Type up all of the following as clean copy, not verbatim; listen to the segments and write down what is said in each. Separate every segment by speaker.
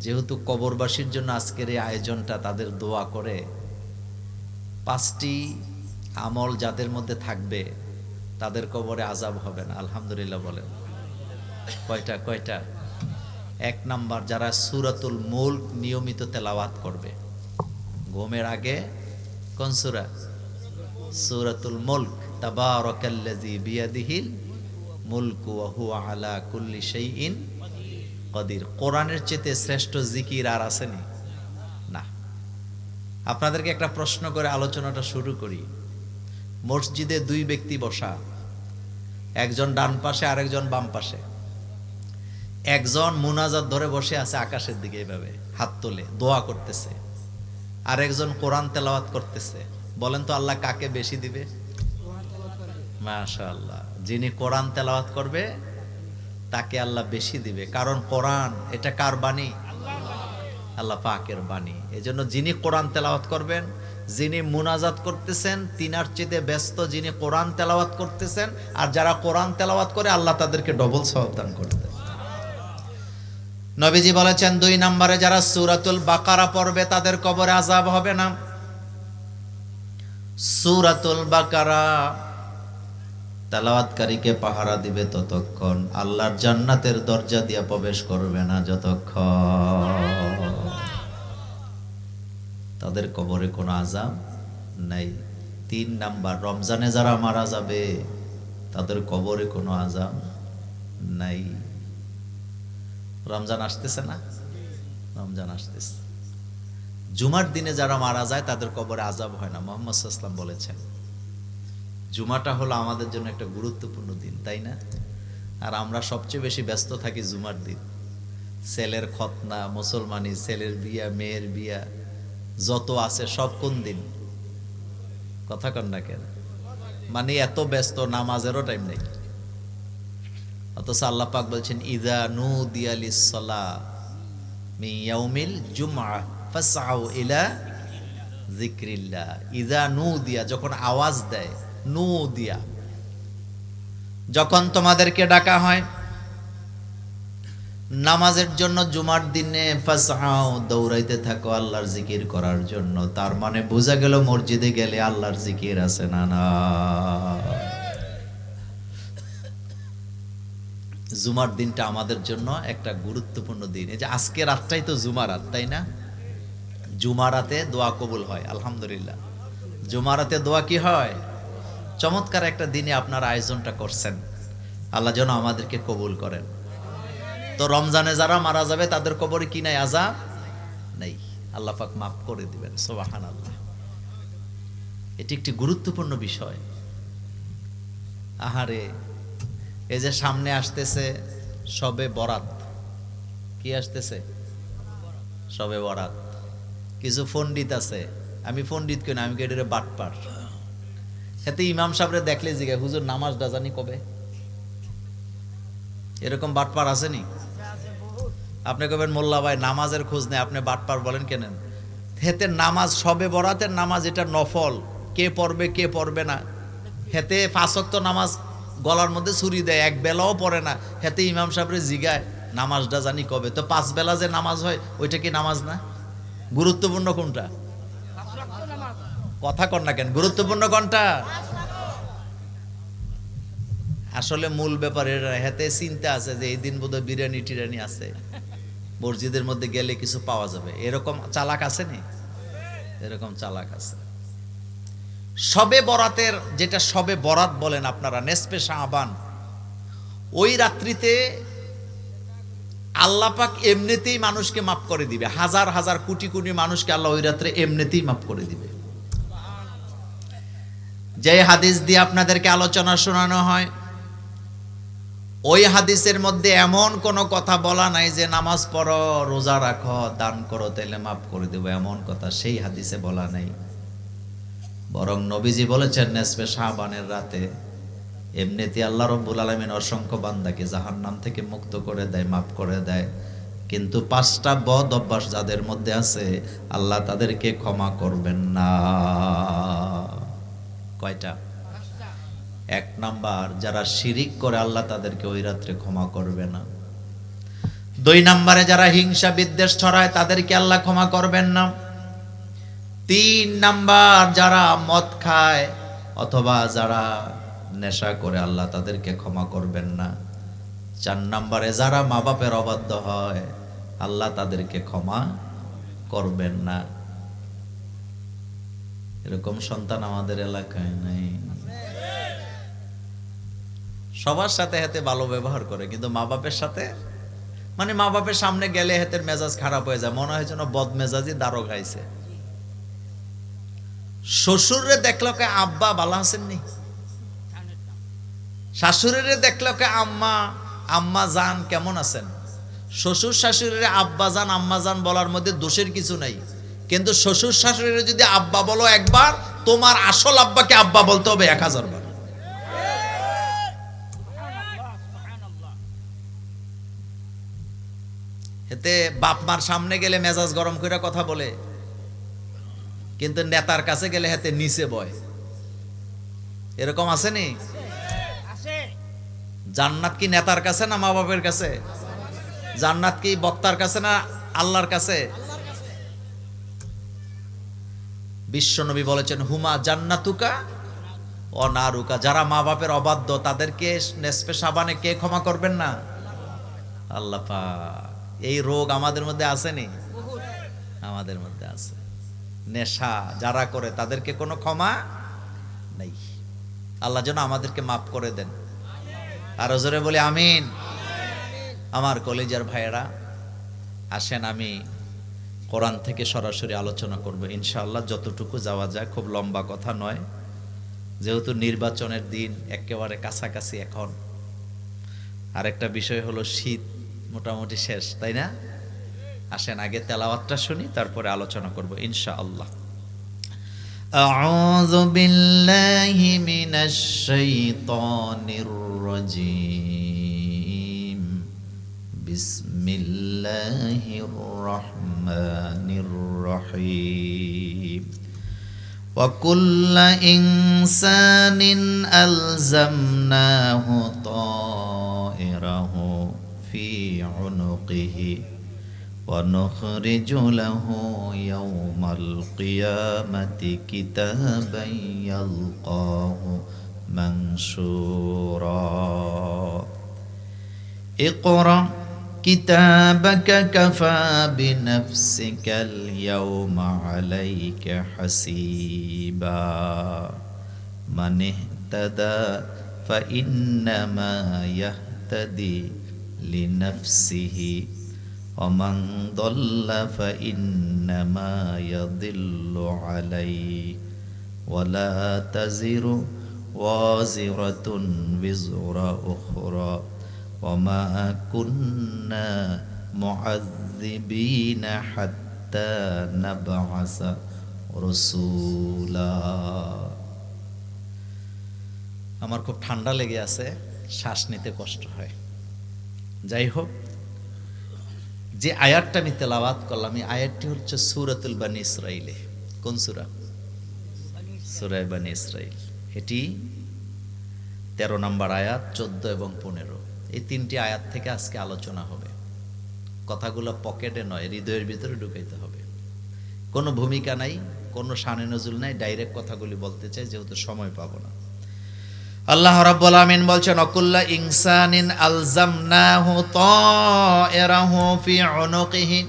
Speaker 1: যেহেতু কবরবাসীর জন্য আজকের এই আয়োজনটা, তাদের দোয়া করে 5টি আমল যাদের মধ্যে থাকবে তাদের কবরে আযাব হবে না। আলহামদুলিল্লাহ বলেন। কয়টা কয়টা? 1 নাম্বার, যারা সূরাতুল মুলক নিয়মিত তেলাওয়াত করবে ঘুমের আগে। কোন সূরা? সূরাতুল মুলক। তাবারাকাল্লাযী বিয়াদিহিল মুলকু ওয়া হুয়া আলা কুল্লি শাইইন কাদির। কোরআনের চেয়ে শ্রেষ্ঠ জিকির আর আসেনি? না। আপনাদেরকে একটা প্রশ্ন করে আলোচনাটা শুরু করি। মসজিদে 2 ব্যক্তি বসা, একজন ডান পাশে আরেকজন বাম পাশে। একজন মুনাজাত ধরে বসে আছে আকাশের দিকে, এইভাবে হাত তুলে দোয়া করতেছে, আর একজন কোরআন তেলাওয়াত করতেছে। বলেন তো আল্লাহ কাকে বেশি দিবে? মাশাআল্লাহ, যিনি কোরআন তেলাওয়াত করবে তাকে আল্লাহ বেশি দিবে। কারণ কোরআন এটা কার বাণী? আল্লাহ পাকের বাণী। এজন্য যিনি কোরআন তেলাওয়াত করবেন, যিনি মুনাজাত করতেছেন, তিনার চেয়ে ব্যস্ত যিনি কোরআন তেলাওয়াত করতেছেন। আর যারা কোরআন তেলাওয়াত করে আল্লাহ তাদেরকে ডবল সওয়াব দান করে দেন। নবীজি বলেছেন 2 নম্বরে যারা সূরাতুল বাকারা পড়বে তাদের কবরে আযাব হবে না। সূরাতুল বাকারা তেলাওয়াতকারীকে পাহারা দিবে ততক্ষণ, আল্লাহর জান্নাতের দরজা দিয়ে প্রবেশ করবে না যতক্ষণ। তাদের কবরে কোনো আযাব নাই। 3 নাম্বার, রমজানে যারা মারা যাবে তাদের কবরে কোনো আযাব নাই। রমজান আসতেছে না? রমজান আসতেছে। জুমার দিনে যারা মারা যায় তাদের কবরে আযাব হয় না। মুহাম্মদ সাল্লাল্লাহু আলাইহি ওয়াসাল্লাম বলেছেন। জুমাটা হলো আমাদের জন্য একটা গুরুত্বপূর্ণ দিন, তাই না? আর আমরা সবচেয়ে বেশি ব্যস্ত থাকি জুমার দিন। ছেলের খতনা, মুসলমানি, ছেলের বিয়া, মেয়ের বিয়া যত আছে সব কোন দিন? কথা কন না কেন? মানে এত ব্যস্ত, নামাজেরও টাইম নেই। অথচ আল্লাহ পাক বলছেন ইযা নুদিয়া লিস-সালাহ মিন ইয়াউমিল জুমআহ ফাসআউ ইলা যিকরিল্লাহ। ইযা নুদিয়া, যখন আওয়াজ দেয়, নুদিয়া যখন তোমাদেরকে ডাকা হয় নামাজের জন্য জুমার দিনে, ফাসআউ দৌড়াইতে থাকো আল্লাহর জিকির করার জন্য। তার মানে বোঝা গেল মসজিদে গেলে আল্লাহর জিকির আছে না? না। জুমার দিনটা আমাদের জন্য একটা গুরুত্বপূর্ণ দিন। এই যে আজকে রাতটাই তো জুমা রাত, তাই না? জুমা রাতে দোয়া কবুল হয়, আলহামদুলিল্লাহ। জুমা রাতে দোয়া কি হয়? চমৎকার একটা দিনে আপনার আয়োজনটা করছেন, আল্লাহ যেন আমাদেরকে কবুল করেন। তো রমজানে যারা মারা যাবে তাদের কবরে কি নাই? আযাব নেই। আল্লাহ পাক মাফ করে দিবেন। সুবহানাল্লাহ। এটি একটি গুরুত্বপূর্ণ বিষয়। আহারে, এই যে সামনে আসতেছে শবে বরাত। কি আসতেছে? শবে বরাত। কিছু পণ্ডিত আছে, আমি পণ্ডিত কেন, আমি কেটে বাটপার। এতে ইমাম সাহেবরে দেখলে জিজ্ঞাসা, হুজুর নামাজটা জানি কবে? এরকম বাটপার আসেনি? আপনি কবেন মোল্লা ভাই নামাজের খোঁজ নেই, আপনি বাটপার বলেন কেন? হেতে নামাজ, শবে বরাতের নামাজ এটা নফল, কে পড়বে কে পড়বে না। হেতে 5 ওয়াক্ত নামাজ গলার মধ্যে ছুরি দেয়, এক বেলাও পড়ে না। হেতে ইমাম সাহেবরে জিগায় নামাজটা জানি কবে? তো 5 বেলা যে নামাজ হয় ওইটা কি নামাজ না? গুরুত্বপূর্ণ কোনটা? কথা কন না কেন? গুরুত্বপূর্ণ কোনটা? আসলে মূল ব্যাপার এটা। হেতে চিন্তা আছে যে এই দিন বোধহয় বিরিয়ানি টিরানি আছে, মসজিদের মধ্যে গেলে কিছু পাওয়া যাবে। এরকম চালাক আছে নি? এরকম চালাক আছে। শবে বরাতের, যেটা শবে বরাত বলেন আপনারা, নেসফে শাবান, ওই রাত্রিতে আল্লাহ পাক এমনিতেই মানুষকে মাফ করে দিবে। হাজার হাজার কোটি কোটি মানুষকে আল্লাহ ওই রাত্রে এমনিতেই মাফ করে দিবে। যে হাদিস দিয়ে আপনাদেরকে আলোচনা শোনানো হয়, ওই হাদিসের মধ্যে এমন কোনো কথা বলা নাই যে নামাজ পড়ো, রোজা রাখো, দান করো, তাইলে মাফ করে দেব, এমন কথা সেই হাদিসে বলা নাই। বরং নবীজি বলেছেন নেসফে শাবানের রাতে এমনিতে আল্লাহ রাব্বুল আলামিন অসংখ্য বান্দাকে জাহান্নাম থেকে মুক্ত করে দেয়, মাফ করে দেয়। কিন্তু 5টা বদ অভ্যাস যাদের মধ্যে আছে আল্লাহ তাদেরকে ক্ষমা করবেন না। কয়টা? 1 নাম্বার, যারা শিরিক করে আল্লাহ তাদেরকে ওই রাত্রে ক্ষমা করবে না। 2 নম্বরে যারা হিংসা বিদ্বেষ ছড়ায় তাদেরকে আল্লাহ ক্ষমা করবেন না। 3 নাম্বার যারা মদ খায় অথবা যারা নেশা করে আল্লাহ তাদেরকে ক্ষমা করবেন না। 4 নম্বরে যারা মা বাপের অবাধ্য হয় আল্লাহ তাদেরকে ক্ষমা করবেন না। এরকম সন্তান আমাদের এলাকায় নাই। সবার সাথে হাতে ভালো ব্যবহার করে, কিন্তু মা বাপের সাথে মানে মা বাপের সামনে গেলে হাতের মেজাজ খারাপ হয়ে যায়, মনে হয় যেন বদ মেজাজি দারো খাইছে। শ্বশুরে দেখলো কে আব্বা ভালো আছেন নি, শাশুড়িরে দেখলো কে আম্মা আম্মা জান কেমন আছেন। শ্বশুর শাশুড়িরে আব্বা জান আম্মা জান বলার মধ্যে দোষের কিছু নাই, কিন্তু শ্বশুর শাশুড়িরে যদি আব্বা বলো একবার, তোমার আসল আব্বাকে আব্বা বলতে হবে 1000 বার। এতে বাপ মার সামনে গেলে মেজাজ গরম করে কথা বলে, কিন্তু নেতার কাছে গেলে হাতে নিচে বয়। এরকম আসেনি? জান্নাত কি নেতার কাছে না মা বাপের কাছে? জান্নাত কি বক্তার কাছে না আল্লাহর কাছে? বিশ্বনবী বলেছেন হুমা জান্নাতুকা ও নারুকা। যারা মা বাপের অবাধ্য তাদেরকে নেসপে সাবানে কে ক্ষমা করবেন না? আল্লাহ পাক। এই রোগ আমাদের মধ্যে আসেনি? আমাদের মধ্যে আছে। নেশা যারা করে তাদেরকে কোনো ক্ষমা নেই। আল্লাহ যেন আমাদেরকে মাফ করে দেন। আর জোরে বলি আমিন। আমার কলেজের ভাইয়েরা, আসেন আমি কোরআন থেকে সরাসরি আলোচনা করব ইনশাআল্লাহ, যতটুকু যাওয়া যায়। খুব লম্বা কথা নয়, যেহেতু নির্বাচনের দিন একেবারে কাছাকাছি এখন। আরেকটা বিষয় হলো শীত মোটামুটি শেষ, তাই না? আসেন আগে তেলাওয়াতটা শুনি, তারপরে আলোচনা করব ইনশাআল্লাহ। আউযু বিল্লাহি মিনাশ শাইতানির রাজীম। বিসমিল্লাহির রহমানির রহিম। ওয়া কুল্লা ইনসানিন আলজামনাহু তায়রাহু ফি উনুকিহি ونخرج له يوم القيامة كتابا يلقاه منشورا اقرأ كتابك كفى بنفسك اليوم عليك حسيبا من اهتدى فإنما يهتدي لنفسه ومن ضل فإنما يضل عليه ولا تزر وازرة وزر أخرى وما كنا معذبين حتى نبعث رسولا। আমার খুব ঠান্ডা লেগে আছে, শ্বাস নিতে কষ্ট হয়। যাই হোক, যে আয়াতটা আমি তেলাওয়াত করলাম এই আয়াতটি হচ্ছে সূরাতুল বানি ইসরাইলে। কোন সূরা? সূরা বানি ইসরাইল। এটি 13 নম্বর আয়াত, 14 এবং 15। এই 3টি আয়াত থেকে আজকে আলোচনা হবে। কথাগুলো পকেটে নয়, হৃদয়ের ভিতরে ঢুকাইতে হবে। কোনো ভূমিকা নাই, কোনো শানে নজুল নাই, ডাইরেক্ট কথাগুলি বলতে চাই, যেহেতু সময় পাবো না। আল্লাহ রাব্বুল আমিন বলছেন অকুল্লা ইনসানিন আলজামনাহু তায়রাহু ফি উনুকিহি।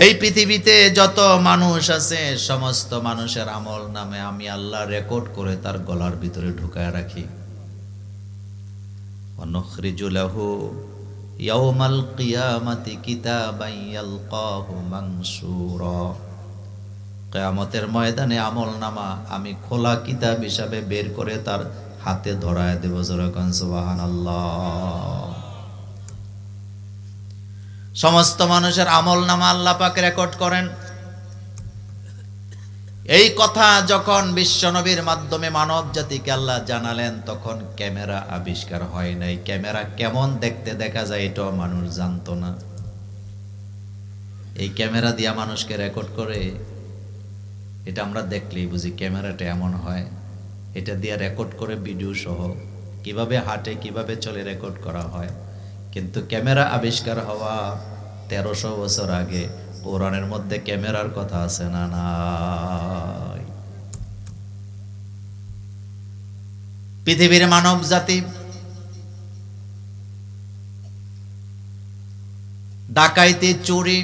Speaker 1: এই পৃথিবীতে যত মানুষ আছে সমস্ত মানুষের আমল নামে আমি আল্লাহ রেকর্ড করে তার গলার ভিতরে ঢুকায় রাখি। ওয়া নুখরিজু লাহু ইয়াউমাল কিয়ামাতি কিতাবান ইয়ালকাহু মানসুরা। কিয়ামতের ময়দানে আমলনামা আমি খোলা কিতাব হিসাবে বের করে তার হাতে ধরায় দেব। যেরকম সুবহানাল্লাহ। সমস্ত মানুষের আমলনামা আল্লাহ পাক রেকর্ড করেন। এই কথা যখন বিশ্বনবীর মাধ্যমে মানব জাতিকে আল্লাহ জানালেন, তখন ক্যামেরা আবিষ্কার হয় নাই। ক্যামেরা কেমন দেখতে দেখা যায় এটাও মানুষ জানতো না। এই ক্যামেরা দিয়া মানুষকে রেকর্ড করে, এটা আমরা দেখলেই বুঝি ক্যামেরাটা এমন হয়। এটা দিয়ে রেকর্ড করে ভিডিও সহ কিভাবে হাঁটে, কিভাবে চলে রেকর্ড করা হয়, কিন্তু ক্যামেরা আবিষ্কার হওয়া 1300 বছর আগে কোরআনের মধ্যে ক্যামেরার কথা আছে না নাই? পৃথিবীর মানব জাতি ডাকাইতি, চুরি,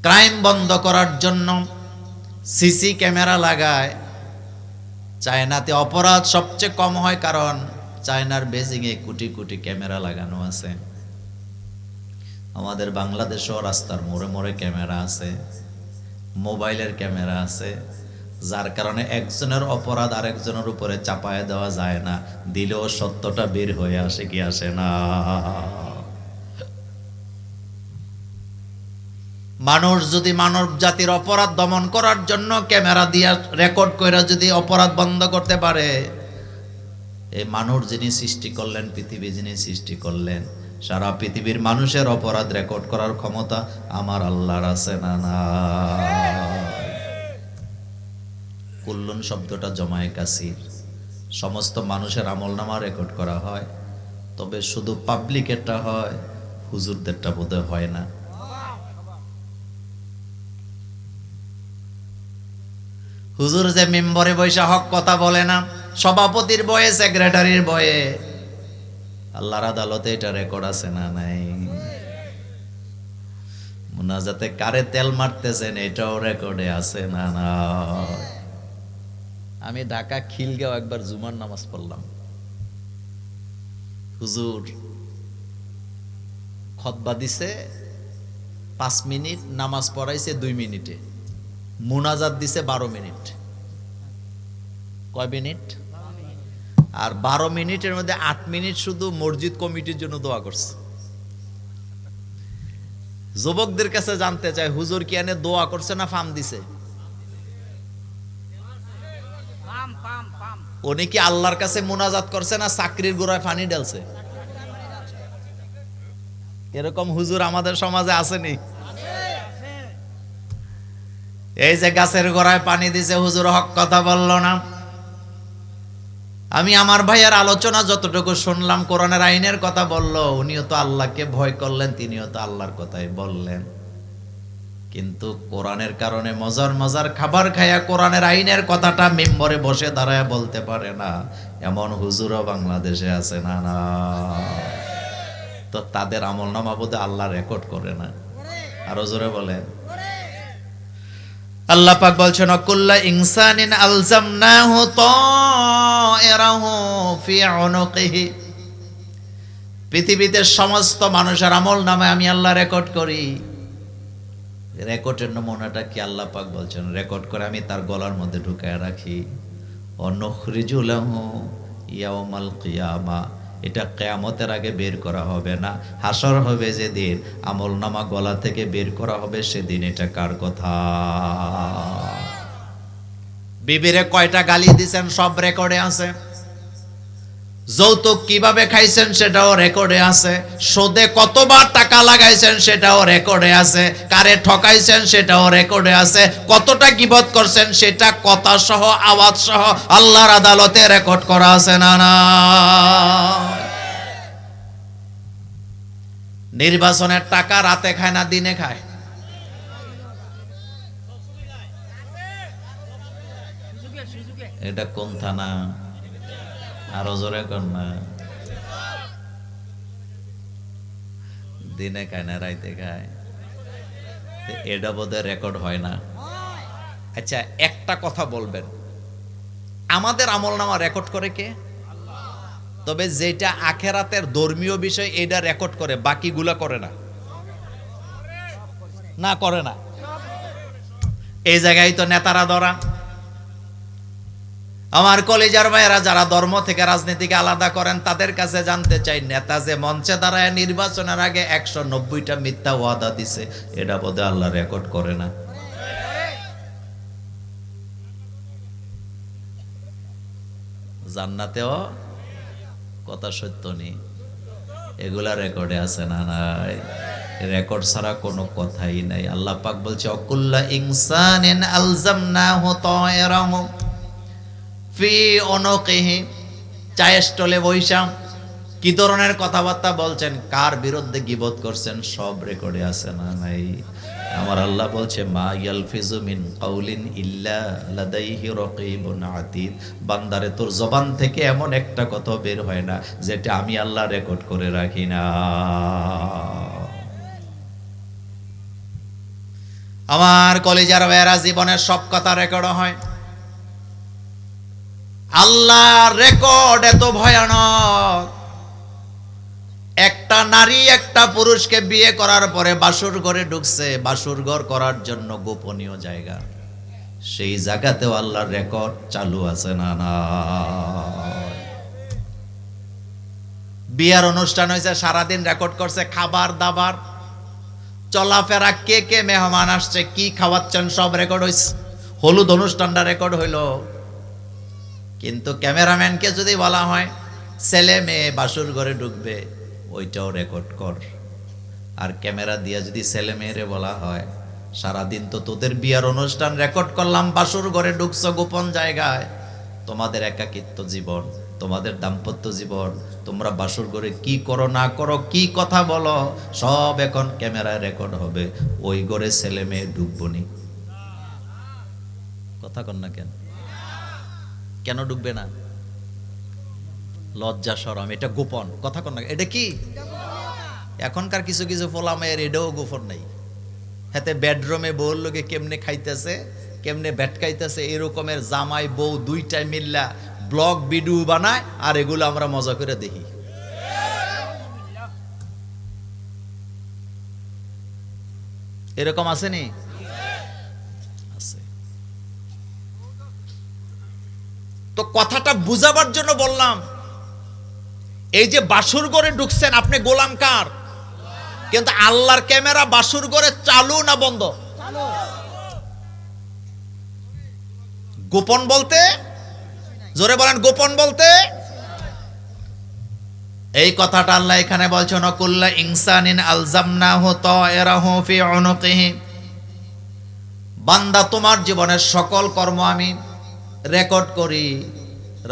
Speaker 1: ক্রাইম বন্ধ করার জন্য সিসি ক্যামেরা লাগায়। চায়নাতে অপরাধ সবচেয়ে কম হয়, কারণ চায়নার বেজিংয়ে কোটি কোটি ক্যামেরা লাগানো আছে। আমাদের বাংলাদেশেও রাস্তার মোড়ে মোড়ে ক্যামেরা আছে, মোবাইলের ক্যামেরা আছে, যার কারণে একজনের অপরাধ আরেকজনের উপরে চাপায় দেওয়া যায় না, দিলেও সত্যটা বের হয়ে আসে কি আসে না? মানুষ যদি মানব জাতির অপরাধ দমন করার জন্য ক্যামেরা দিয়া রেকর্ড করে যদি অপরাধ বন্ধ করতে পারে, এই মানুষ যিনি সৃষ্টি করলেন, পৃথিবী যিনি সৃষ্টি করলেন, সারা পৃথিবীর মানুষের অপরাধ রেকর্ড করার ক্ষমতা আমার আল্লাহর আছে না না? কুল্লুন শব্দটা জমায়ে কাসির, সমস্ত মানুষের আমলনামা রেকর্ড করা হয়, তবে শুধু পাবলিকেরটা হয়, হুজুরদেরটা বোধহয় হয় না। হুজুর যে মেম্বরে বৈশা হক কথা বলে না, সভাপতির বয়ে, সেক্রেটারির বয়ে, আল্লাহর আদালতে এটা রেকর্ড আছে না নাই? মুনাজাতে কারে তেল মারতেছেন এটাও রেকর্ডে আছে না না? আমি ঢাকা খিলগাঁও একবার জুমার নামাজ পড়লাম, হুজুর খুতবা দিছে 5 মিনিট, নামাজ পড়াইছে 2 মিনিটে, মুনাজাত দিছে 12 মিনিট। কয় মিনিট? আর 12 মিনিটের মধ্যে 8 মিনিট শুধু মসজিদ কমিটির জন্য দোয়া করছে। যুবকদের কাছে জানতে চাই, হুজুর কি এনে দোয়া করছে না ফাম দিছে? উনি কি আল্লাহর কাছে মুনাজাত করছে না চাকরির গোড়ায় পানি ঢালছে? এরকম হুজুর আমাদের সমাজে আসেনি? এই যে গাছের গোড়ায় পানি দিছে, হুজুর হক কথা বলল না। আমি আমার ভাইয়ের আলোচনা যতটুকু শুনলাম, কোরআনের আইনের কথা বলল, উনিও তো আল্লাহকে ভয় করলেন, তিনিও তো আল্লাহর কথাই বললেন, কিন্তু কোরআনের কারণে মজার মজার খাবার খায়া কোরআনের আইনের কথাটা মেম্বরে বসে দাঁড়ায় বলতে পারে না, এমন হুজুরও বাংলাদেশে আছে না না? তো তাদের আমলনামা বোধহয় আল্লাহ রেকর্ড করে না। আরো জোরে বলেন। আল্লাহ পাক বলছেন, কুল্লা ইনসানিন আলজামনাহু তায়রাহু ফি উনুকিহি। পৃথিবীতে সমস্ত মানুষের আমলনামা আমি আল্লাহ রেকর্ড করি। রেকর্ডের নমুনাটা কি? আল্লাহ পাক বলছেন, রেকর্ড করে আমি তার গলার মধ্যে ঢুকায় রাখি। অনুখরিজু লাহু ইয়াউমাল কিয়ামা, এটা কিয়ামতের আগে বের করা হবে না, হাসর হবে যেদিন আমলনামা গলা থেকে বের করা হবে, সেদিন এটা কার কথা? বিবিরে কয়টা গালি দিয়েছেন সব রেকর্ডে আছে। যৌতুক কিভাবে খাইছেন সেটাও রেকর্ডে আছে। সুদে কতবার টাকা লাগাইছেন সেটাও রেকর্ডে আছে। কারে ঠকাইছেন সেটাও রেকর্ডে আছে। কতটা গীবত করছেন সেটা কথা সহ, আওয়াজ সহ আল্লাহর আদালতে রেকর্ড করা আছে না না? নির্বাচনের টাকা রাতে খায় না দিনে খায়? এটা কোন থানা? আরো জোরে কর না। দিনে খায় না রাইতে খায়? এটা বোধহয় রেকর্ড হয় না। আচ্ছা, একটা কথা বলবেন, আমাদের আমলনামা রেকর্ড করে কে? তবে যেটা আখেরাতের ধর্মীয় বিষয় এটা রেকর্ড করে, বাকিগুলা করে না। না করে না। এই জায়গায় তো নেতারা ধরা। আমার কলেজার ভাইয়েরা যারা ধর্ম থেকে রাজনীতিকে আলাদা করেন, তাদের কাছে জানতে চাই, নেতা যে মঞ্চে দাঁড়ায় নির্বাচনের আগে 190টা মিথ্যা ওয়াদা দিছে, এটা বোধহয় আল্লাহ রেকর্ড করে না। জান্নাতেও কথা সত্য নেই, এগুলা রেকর্ডে আছে না নাই? রেকর্ড ছাড়া কোনো কথাই নাই। আল্লাহ পাক বলছে, অকুল্লা ইনসানিন আলজামনাহু তায়রাহু ফি উনুকিহি। চায়ের স্টলে বইসা কি ধরনের কথাবার্তা বলছেন, কার বিরুদ্ধে গীবত করছেন, সব রেকর্ডে আছে না নাই? আমার আল্লাহ বলছে মা ইয়ালফিজু মিন কাউলিন ইল্লা লাদাইহি রাকীবুন আতীদ। বান্দারে তোর জবান থেকে এমন একটা কথা বের হয় না যেটা আমি আল্লাহ রেকর্ড করে রাখি না। আমার কলিজার ভাইয়েরা, জীবনের সব কথা রেকর্ড হয়। আল্লাহর রেকর্ড এত ভয়ানক, একটা নারী একটা পুরুষকে বিয়ে করার পরে বাসর ঘরে ঢুকছে, বাসর ঘর করার জন্য গোপনীয় জায়গা, সেই জায়গাতেও আল্লাহর রেকর্ড চালু আছে না না? বিয়ার অনুষ্ঠান হয়েছে, সারাদিন রেকর্ড করছে, খাবার দাবার চলাফেরা, কে কে মেহমান আসছে, কি খাওয়াচ্ছেন, সব রেকর্ড হয়েছে। হলুদ অনুষ্ঠানটা রেকর্ড হইল। কিন্তু ক্যামেরাম্যানকে যদি বলা হয় ছেলে মেয়ে বাসর ঘরে ঢুকবে, ওইটাও রেকর্ড কর। আর ক্যামেরা দিয়ে যদি ছেলে মেয়েরে বলা হয় সারাদিন তো তোদের বিয়ার অনুষ্ঠান রেকর্ড করলাম, বাসর ঘরে ঢুকছো গোপন জায়গায়, তোমাদের একাকিত্ব জীবন, তোমাদের দাম্পত্য জীবন, তোমরা বাসর ঘরে কি করো না করো, কি কথা বলো, সব এখন ক্যামেরায় রেকর্ড হবে। ওই ঘরে ছেলে মেয়ে ঢুকবো নি? কথা কন না কেন? কেন ঢুকবে না? লজ্জা শরম, এটা গোপন। কথা কন না, এটা কি? এখনকার কিছু কিছু ফোলামের এটাও গোপন নাই। হাতে বেডরুমে বউর লোকে কেমনে খাইতেছে, কেমনে বেটকাইতেছে, এরকমের জামাই বউ দুইটাই মিল্লা ব্লগ ভিডিও বানায়, আর এগুলো আমরা মজা করে দেখি। এরকম আছে নি? আছে। তো কথাটা বুঝাবার জন্য বললাম, এই যে বাসুর ঘরে ঢুকছেন, আপনি গোলাম কার? কিন্তু আল্লাহর ক্যামেরা বাসুর ঘরে চালু না বন্ধ? গোপন বলতে, জোরে বলেন, গোপন বলতে এই কথাটা আল্লাহ এখানে বলছেন, কুল্লা ইনসানিন আলজামনাহু তায়রাহু ফি উনুকিহি। বান্দা, তোমার জীবনের সকল কর্ম আমি রেকর্ড করি।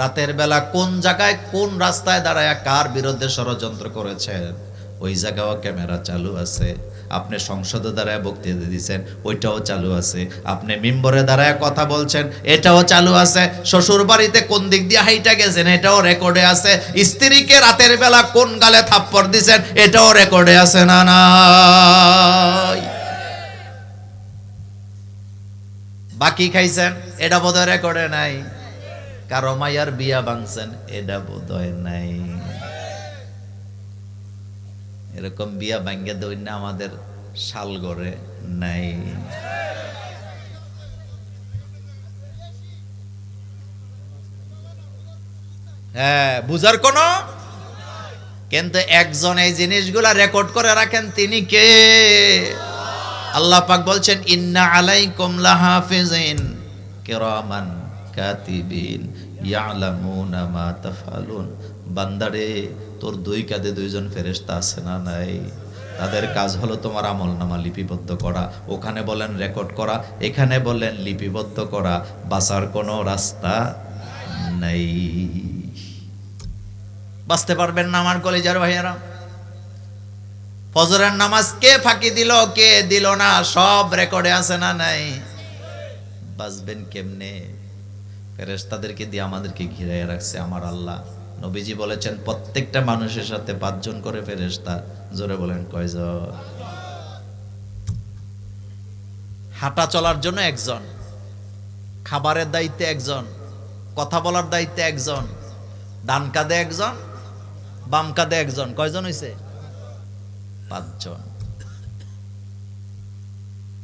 Speaker 1: রাতের বেলা কোন জায়গায় কোন রাস্তায় দাঁড়ায় কার বিরুদ্ধে ষড়যন্ত্র করেছেন, ওই জায়গাও ক্যামেরা চালু আছে। আপনি সংসদে দাঁড়ায় বক্তৃতা দিচ্ছেন, ওইটাও চালু আছে। আপনি মিম্বরে দাঁড়ায় কথা বলছেন, এটাও চালু আছে। শ্বশুর বাড়িতে কোন দিক দিয়ে হাইটা গেছেন, এটাও রেকর্ডে আছে। স্ত্রীকে রাতের বেলা কোন গালে থাপ্পড় দিচ্ছেন, এটাও রেকর্ডে আছে না নাই? বাকি খাইছেন, এটা বোধহয় রেকর্ডে নাই। কারো মাইয়ার বিয়া ভাঙছেন, এটা বোধহয় নাই। এরকম বিয়া ভাঙ্গে দই না আমাদের শালগড়ে নাই। হ্যাঁ, বুঝার কোন, কিন্তু একজন এই জিনিসগুলা রেকর্ড করে রাখেন, তিনি কে? আল্লাহ পাক বলছেন ইন্না আলাইকুম লাহাফিজিন কিরামান কাতিবিন ইয়ালামুনা মা তাফআলুন। বান্দারে, তোর দুই কাঁধে দুইজন ফেরেশতা আছে না নাই? তাদের কাজ হলো তোমার আমলনামা লিপিবদ্ধ করা। ওখানে বলেন রেকর্ড করা, এখানে বলেন লিপিবদ্ধ করা। বাঁচার কোনো রাস্তা নাই। বাঁচতে পারবেন না আমার কলিজার ভাইয়েরা। ফজরের নামাজ কে ফাঁকি দিল, কে দিল না, সব রেকর্ডে আছে না নাই? বাঁচবেন কেমনে? ফেরেশতাদেরকে দিয়ে আমাদেরকে ঘিরে রাখছে আমার আল্লাহ। নবীজি বলেছেন প্রত্যেকটা মানুষের সাথে 5 জন করে ফেরেশতা। জোরে বলেন কয়জন? হাঁটা চলার জন্য একজন, খাবারের দায়িত্বে একজন, কথা বলার দায়িত্বে একজন, ডান কাঁধে একজন, বাম কাঁধে একজন। কয়জন হইছে? 5 জন।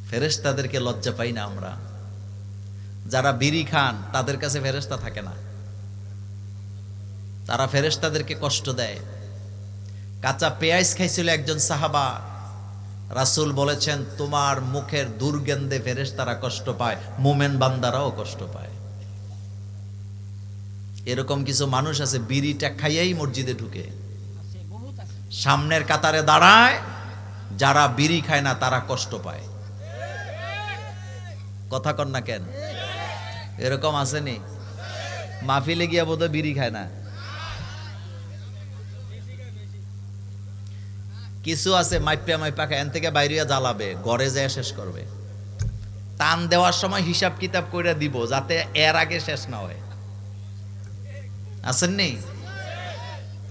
Speaker 1: ফেরেশতাদেরকে লজ্জা পাই না আমরা? যারা বিড়ি খান তাদের কাছে ফেরেশতা থাকে না, তারা ফেরেশতাদেরকে কষ্ট দেয়। কাঁচা পেঁয়াজ খাইছিল একজন সাহাবা, রাসূল বলেছেন তোমার মুখের দুর্গন্ধে ফেরেশতারা কষ্ট পায়, মুমিন বান্দারাও কষ্ট পায়। এরকম কিছু মানুষ আছে বিড়িটা খাইয়াই মসজিদে ঢুকে, সামনের কাতারে দাঁড়ায়, যারা বিড়ি খায় না তারা কষ্ট পায়। কথা কন না কেন? এরকম আসেনি? মাহফিলে গিয়া বোধহয় বিড়ি খায় না। কিছু আছে মাইপা মাইপা এন থেকে বাইরে জ্বালাবে, ঘরে যায় শেষ করবে। টান দেওয়ার সময় হিসাব কিতাব করে দিব যাতে এর আগে শেষ না হয়। আসেননি?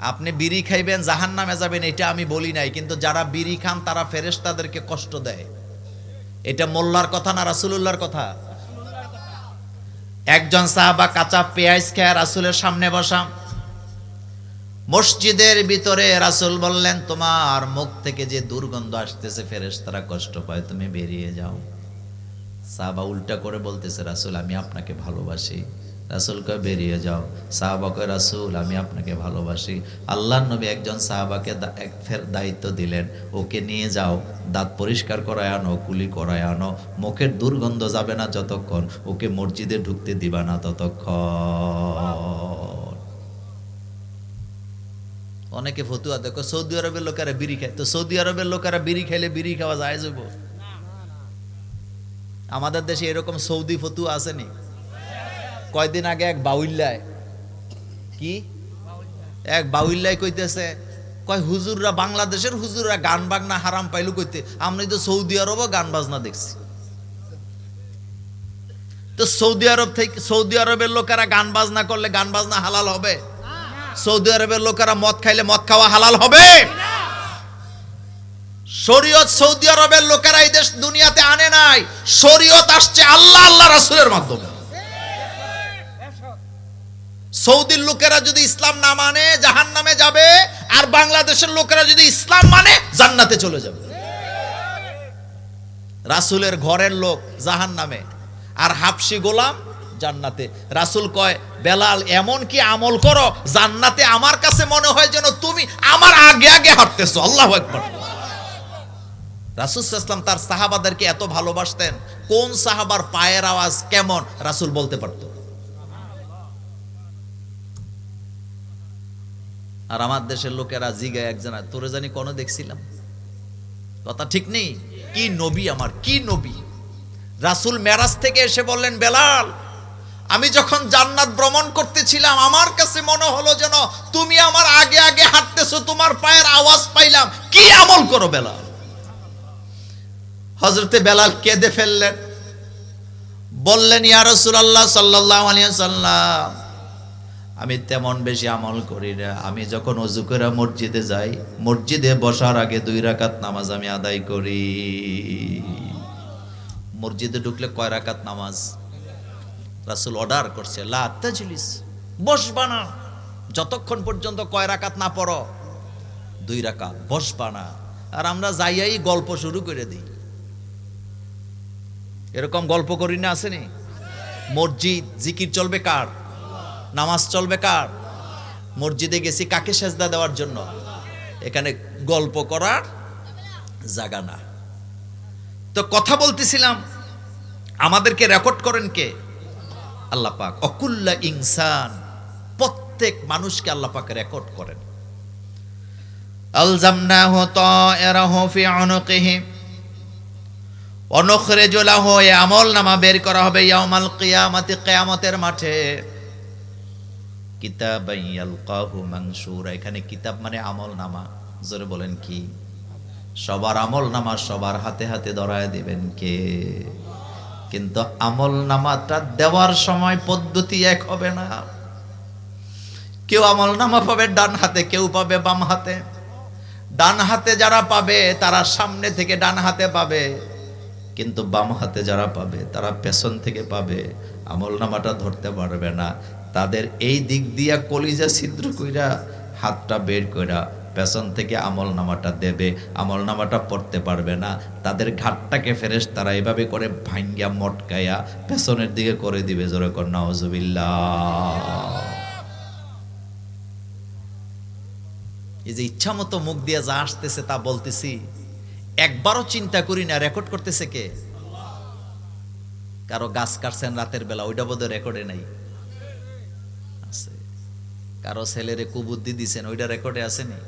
Speaker 1: আপনি বিড়ি খাইবেন জাহান্নামে যাবেন এটা আমি বলি নাই, কিন্তু যারা বিড়ি খান তারা ফেরেশতাদেরকে কষ্ট দেয়। এটা মোল্লার কথা না রাসূলুল্লাহর কথা? একজন সাহাবা কাঁচা পেঁয়াজ খেয়ে রাসূলের সামনে বসা। মসজিদের ভিতরে রাসূল বললেন, তোমার মুখ থেকে যে দুর্গন্ধ আসতেছে ফেরেশতারা কষ্ট পায়, তুমি বেরিয়ে যাও। সাহাবা উল্টা করে বলতেছে, রাসূল আমি আপনাকে ভালোবাসি। রাসূল কয় বেরিয়ে যাও। সাহাবা কয়, রাসূল আমি আপনাকে ভালোবাসি। আল্লাহর নবী একজন সাহাবাকে দায়িত্ব দিলেন, ওকে নিয়ে যাও, দাঁত পরিষ্কার করায় আনো, কুলি করায় আনো, মুখের দুর্গন্ধ যাবে না যতক্ষণ, ওকে মসজিদে ঢুকতে দিবা না ততক্ষণ। অনেকে ফতুয়া দেখো সৌদি আরবের লোকেরা বিড়ি খায়, তো সৌদি আরবের লোকেরা বিড়ি খাইলে বিড়ি খাওয়া যায় যাবো? আমাদের দেশে এরকম সৌদি ফতুয়া আসেনি? কয়দিন আগে এক বাউল্লায় কইতেছে, কয় হুজুররা, বাংলাদেশের হুজুররা গান বাজনা হারাম পাইলু কইতে, আমরা তো সৌদি আরবও গান বাজনা দেখছি। তো সৌদি আরবের লোকেরা গান বাজনা করলে গান বাজনা হালাল হবে? সৌদি আরবের লোকেরা মদ খাইলে মদ খাওয়া হালাল হবে? শরীয়ত সৌদি আরবের লোকেরা এই দেশ দুনিয়াতে আনে নাই, শরীয়ত আসছে আল্লাহ আল্লাহ রাসূলের মাধ্যমে। সৌদির লোকেরা যদি ইসলাম না মানে জাহান্নামে যাবে, আর বাংলাদেশের লোকেরা যদি ইসলাম মানে জান্নাতে চলে যাবে। রাসূলের ঘরের লোক জাহান্নামে, আর হাবশি গোলাম জান্নাতে। রাসূল কয়, বেলাল এমন কি আমল করো জান্নাতে আমার কাছে মনে হয় যেন তুমি আমার আগে আগে হাঁটতেছো। আল্লাহু আকবার। রাসূল সাল্লাল্লাহু আলাইহি ওয়াসাল্লাম তার সাহাবাদেরকে এত ভালোবাসতেন, কোন সাহাবার পায়ের আওয়াজ কেমন রাসূল বলতে পারত। আর আমার দেশের লোকেরা জিগায় একজনা, তোরে জানি কোন দেখছিলাম, কথা ঠিক নেই, কি নবী আমার, কি নবী। রাসূল মেরাজ থেকে এসে বললেন, বেলাল আমি যখন জান্নাত ভ্রমণ করতেছিলাম আমার কাছে মনে হলো যেন তুমি আমার আগে আগে হাঁটতেছো, তোমার পায়ের আওয়াজ পাইলাম, কি আমল করো বেলাল। হযরতে বেলাল কেঁদে ফেললেন, বললেন, ইয়া রাসূলুল্লাহ সাল্লাল্লাহু আলাইহি ওয়াসাল্লাম আমি তেমন বেশি আমল করি না, আমি যখন ওযু করে মসজিদে যাই, মসজিদে বসার আগে 2 রাকাত নামাজ আমি আদায় করি। মসজিদে ঢুকলে কয় রাকাত নামাজ? রাসূল অর্ডার করছে, লা তাজলিস, বসবা না যতক্ষণ পর্যন্ত কয় রাকাত না পড়ো, 2 রাকাত, বসবা না। আর আমরা যাইয়াই গল্প শুরু করে দিই। এরকম গল্প করি না, আসেনি? মসজিদ, জিকির চলবে কার? নামাজ চলবে কার? মসজিদে গেছি কাকে সেজদা দেওয়ার জন্য? এখানে গল্প করার জায়গা না। তো কথা বলতেছিলাম, আমাদেরকে রেকর্ড করেন কে? আল্লাহ পাক। অকুল্লা ইনসান, প্রত্যেক মানুষকে আল্লাহ পাক রেকর্ড করেন। আলজামনাহু তায়রাহু ফি উনুকিহি ওয়া নুখরিজু লাহু, আমলনামা বের করা হবে ইয়াউমাল কিয়ামাতি, কিয়ামতের মাঠে। কিতাবান ইয়ালকাহু মানশুরা, এখানে কিতাব মানে আমলনামা। জোরে বলেন কি? সবার আমলনামা সবার হাতে হাতে ধরায় দিবেন কে? কিন্তু আমলনামাটা দেওয়ার সময় পদ্ধতি এক হবে না। কেউ আমলনামা পাবে ডান হাতে, কেউ পাবে বাম হাতে। ডান হাতে যারা পাবে তারা সামনে থেকে ডান হাতে পাবে, কিন্তু বাম হাতে যারা পাবে তারা পেছন থেকে পাবে, আমলনামাটা ধরতে পারবে না। তাদের এই দিক দিয়া কলিজা ছিদ্র কইরা হাতটা বের কইরা পেছন থেকে আমলনামাটা দেবে, আমলনামাটা পড়তে পারবে না। তাদের ঘাটটাকে ফেরেশতারা এভাবে করে ভাঙ্গিয়া মটকায়া পেছনের দিকে করে দিবে। জোরে কর নাউজুবিল্লাহ। এই যে ইচ্ছা মতো মুখ দিয়ে যা আসতেছে তা বলতেছি, একবারও চিন্তা করি না রেকর্ড করতেছে কে? কারো গাছ কাটছেন রাতের বেলা, ওইটা বোধহয় রেকর্ডে নাই, আছে। কারো ছেলেরে কুবুদ্ধি দিছেন, ওইটা রেকর্ডে আসেনি।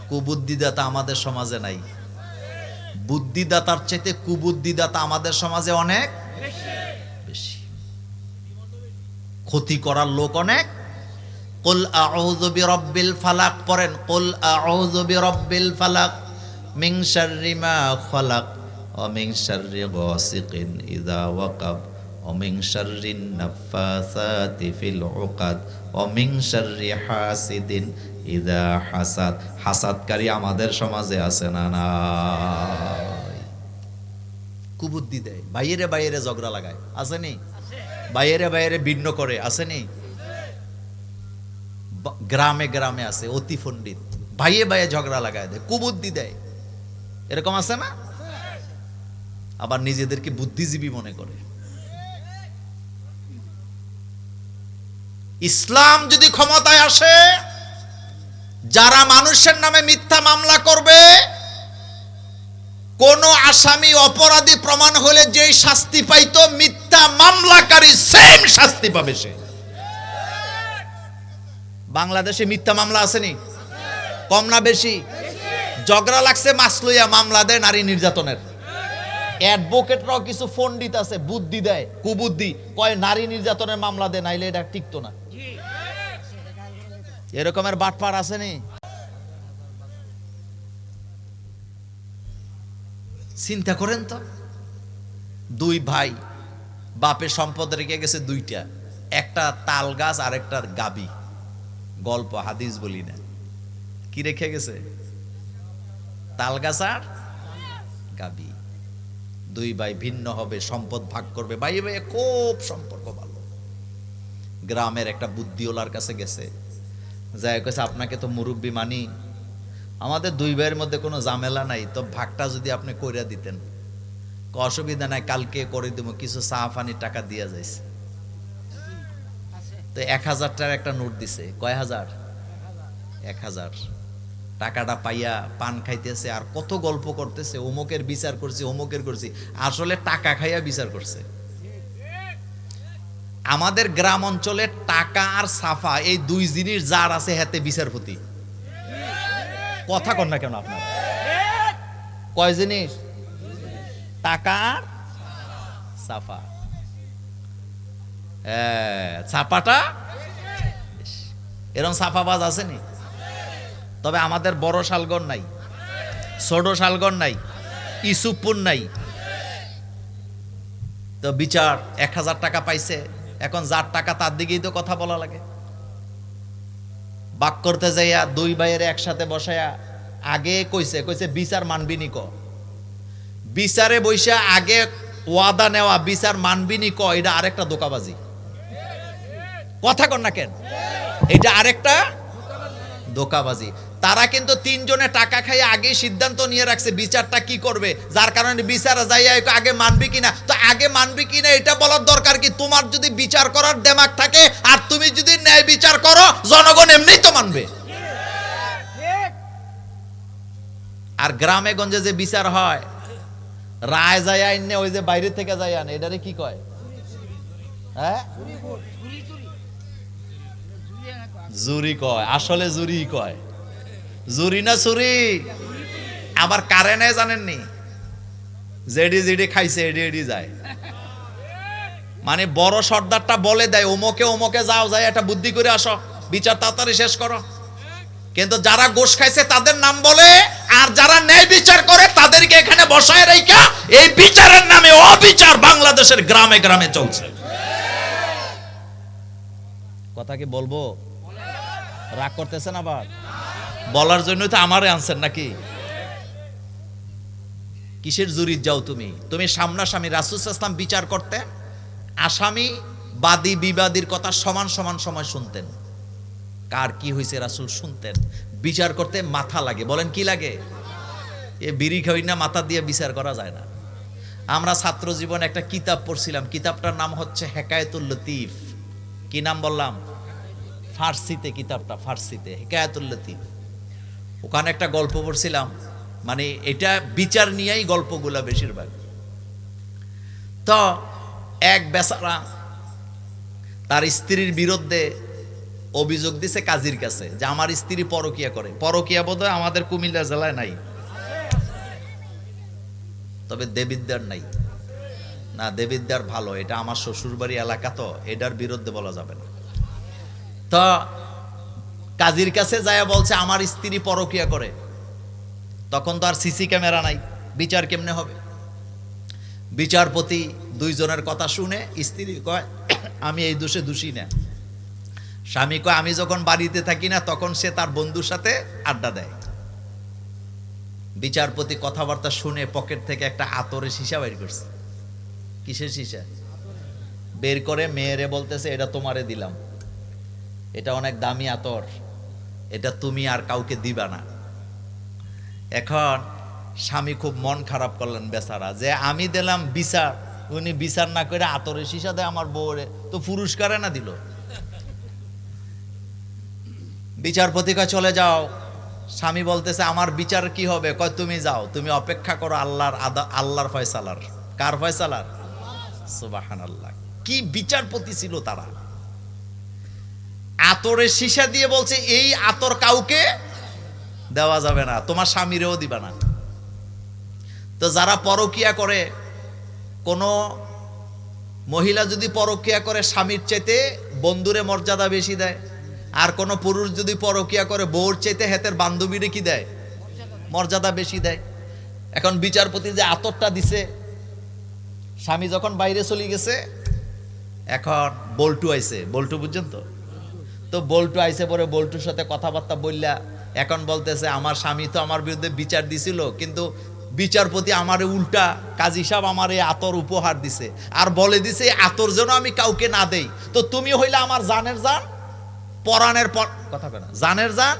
Speaker 1: কুবুদ্ধিদাতা আমাদের সমাজে নাই। বুদ্ধিদাতার চাইতে কুবুদ্ধিদাতা আমাদের সমাজে অনেক বেশি। ক্ষতি করার লোক অনেক। কুল আউযু বিরাব্বিল ফালাক পড়েন, কুল আউযু বিরাব্বিল ফালাক মিন শাররি মা খালাক ওয়া মিন শাররি গাসিকিন ইযা ওয়াকাব ওয়া মিন শাররিন নাফাসাতি ফিল উকাদ ওয়া মিন শাররি হাসিদিন ইযা হাসাদ। হাসাদকারী আমাদের সমাজে আছে না নাই? কুবুদ্ধি দেয়, বাইরে বাইরে ঝগড়া লাগায়, আসেনি? বাইরে বাইরে ভিন্ন করে, আসেনি? গ্রামে গ্রামে আছে অতি পণ্ডিত, ভাইয়ে ভাইয়ে ঝগড়া লাগায় দেয়, কুবুদ্ধি দেয়, এরকম আছে না? আবার নিজেদেরকে বুদ্ধিজীবী মনে করে। ইসলাম যদি ক্ষমতায় আসে, যারা মানুষের নামে মিথ্যা মামলা করবে, কোন আসামি অপরাধী প্রমাণ হলে যেই শাস্তি পাইতো, মিথ্যা মামলাকারী সেম শাস্তি পাবে সে। বাংলাদেশে মিথ্যা মামলা আসেনি? কম না বেশি? ঝগড়া লাগছে মাস লইয়া, মামলা দেয় নারী নির্যাতনের। অ্যাডভোকেটরাও কিছু পণ্ডিত আছে, বুদ্ধি দেয়, কুবুদ্ধি, কয় নারী নির্যাতনের মামলা দেয়, নাইলে এটা টিকতো না। এরকমের বাটপার আসেনি? চিন্তা করেন তো, দুই ভাই বাপের সম্পদ রেখে গেছে দুইটা, একটা তাল গাছ আর একটা গাবি। গল্প, হাদিস বলি না, কি রেখে গেছে? তাল গাছ আর গাবি। দুই ভাই ভিন্ন হবে, সম্পদ ভাগ করবে, ভাই ভাই খুব সম্পর্ক ভালো। গ্রামের একটা বুদ্ধিওয়ালার কাছে গেছে, যাই কইছে আপনাকে তো মুরব্বী মানি, আমাদের দুই ভাইয়ের মধ্যে কোনো ঝামেলা নাই, তো ভাগটা যদি আপনি কইরা দিতেন। অসুবিধা নাই, কালকে করে দিব, কিছু চা পানি টাকা দিয়া যাইছে। তো 1000 টাকার একটা নোট দিছে। কয় হাজার? 1000। টাকাটা পাইয়া পান খাইতেছে আর কত গল্প করতেছে, অমুকের বিচার করছি, অমুকের করছি, আসলে টাকা খাইয়া বিচার করছে। আমাদের গ্রাম অঞ্চলে টাকা আর সাফা এই দুই জিনিস যার আছে হাতে বিচারপতি। কথা কন না কেন আপনার? কয় জিনিস? টাকা আর সাফা। ছাপাটা এরকম সাফাবাজ আসেনি? তবে আমাদের বড় শালগড় নাই, ছোট শালগড় নাই, ইসুপুর নাই। তো বিচার 1000 টাকা পাইছে, এখন যার টাকা তার দিকেই তো কথা বলা লাগে। বাক করতে যাইয়া দুই ভাইয়ের একসাথে বসাইয়া আগে কইছে বিচার মানবি নি ক। বিচারে বইসা আগে ওয়াদা নেওয়া, বিচার মানবি নি ক, এটা আরেকটা ধোঁকাবাজি। কথা কন না কেন? এটা আরেকটা ধোঁকাবাজি। তারা কিন্তু তিনজনে টাকা খাইয়ে আগে সিদ্ধান্ত নিয়ে রাখছে বিচারটা কি করবে, যার কারণে বিচারে যাইয়া আগে মানবি কিনা। তো আগে মানবি কিনা এটা বলার দরকার কি? তোমার যদি বিচার করার দেমাগ থাকে আর তুমি যদি ন্যায় বিচার করো, জনগণ এমনিই তো মানবে। আর গ্রামে গঞ্জে যে বিচার হয়, রায় যায় আইনে, ওই যে বাইরে থেকে যায় আনে, এটারে কি কয়? হ্যাঁ, জুরি কয়। আসলে জুরি কয়, জুরি না চুরি। আবার কারেন্ট জানেননি, জেডি জেডি খাইছে এডি এডি যায়। মানে বড় সর্দারটা বলে দেয় ওমকে ওমকে যাও, যায় একটা বুদ্ধি করে আসো, বিচার তাড়াতাড়ি শেষ করো। কিন্তু যারা গোশ খাইছে তাদের নাম বলে, আর যারা ন্যায় বিচার করে তাদেরকে এখানে বসায় রাইখা এই বিচারের নামে অবিচার বাংলাদেশের গ্রামে গ্রামে চলছে। কথা কি বলবো? রাগ করতেছেন আবার? বলার জন্য তো আমারে আনছেন নাকি? কিসের জুরি যাও তুমি? তুমি সামনাসামনি রাসূল সাল্লাল্লাহু আলাইহি ওয়াসাল্লাম বিচার করতেন, আসামি বাদী বিবাদীর কথা সমান সমান সময় শুনতেন। কার কি হয়েছে রাসূল শুনতেন। বিচার করতে মাথা লাগে। বলেন কি লাগে? এ বিড়ি খাই না মাথা দিয়ে বিচার করা যায় না। আমরা ছাত্র জীবনে একটা কিতাব পড়ছিলাম, কিতাবটার নাম হচ্ছে হেকায়েতুল লতিফ। কি নাম বললাম? ফার্সিতে কিতাবটা, ফার্সিতে হেকায়েতুল লতিফ। ওখানে একটা গল্প পড়ছিলাম, মানে এটা বিচার নিয়েই গল্পগুলা বেশিরভাগ। তো এক বেচারা তার স্ত্রীর বিরুদ্ধে অভিযোগ দিছে কাজীর কাছে যে আমার স্ত্রী পরকিয়া করে। পরকিয়া বোধহয় আমাদের কুমিল্লা জেলায় নাই, তবে দেবিদ্যার নাই। না, দেবিদ্যার ভালো, এটা আমার শ্বশুরবাড়ি এলাকা, তো এটার বিরুদ্ধে বলা যাবে না। তো কাজীর কাছে যায় বলছে আমার স্ত্রী পরকিয়া করে। তখন তো আর সিসি ক্যামেরা নাই, বিচার কেমনে হবে? বিচারপতি দুইজনের কথা শুনে স্ত্রী কয় আমি এই দোষে দোষী না। স্বামী কয় আমি যখন বাড়িতে থাকি না তখন সে তার বন্ধুর সাথে আড্ডা দেয়। বিচারপতি কথাবার্তা শুনে পকেট থেকে একটা আতরের সীসা বের করছে। কিসের সীসা? বের করে মেয়েরে বলতেছে এটা তোমারে দিলাম, এটা অনেক দামি আতর, এটা তুমি আর কাউকে দিবা না। এখন স্বামী খুব মন খারাপ করলেন বেচারা, যে আমি দিলাম বিচার, উনি বিচার না করে আতরের সীসা দেয় আমার বউরে, তো পুরস্কারে না দিল। বিচারপতি কয় চলে যাও। স্বামী বলতেছে আমার বিচার কি হবে? কয় তুমি যাও, তুমি অপেক্ষা করো আল্লাহর ফয়সালার। কার ফয়সালার? সুবহানাল্লাহ। কি বিচারপতি ছিল তারা! আতরের সীসা দিয়ে বলছে এই আতর কাউকে দেওয়া যাবে না, তোমার স্বামীরেও দিবা না। তো যারা পরকিয়া করে, কোন মহিলা যদি পরকিয়া করে স্বামীর চাইতে বন্ধুরে মর্যাদা বেশি দেয়, আর কোন পুরুষ যদি পরকিয়া করে বউর চাইতে হেতের বান্ধবীরে কি দেয়? মর্যাদা বেশি দেয়। এখন বিচারপতি যে আতরটা দিছে, স্বামী যখন বাইরে চলে গেছে, এখন বল্টু আইছে। বল্টু বুঝছেন তো? তো বল্টু আইছে পরে বল্টুর সাথে কথাবার্তা বললা, এখন বলতেছে আমার স্বামী তো আমার বিরুদ্ধে বিচার দিছিল, কিন্তু বিচারপতি আমারে উল্টা কাজী সাহেব আমার এই আতর উপহার দিছে, আর বলে দিছে আতর যেন আমি কাউকে না দেই। তো তুমি হইলে আমার জানের জান, পরাণের কথা কয় না, জানের জান,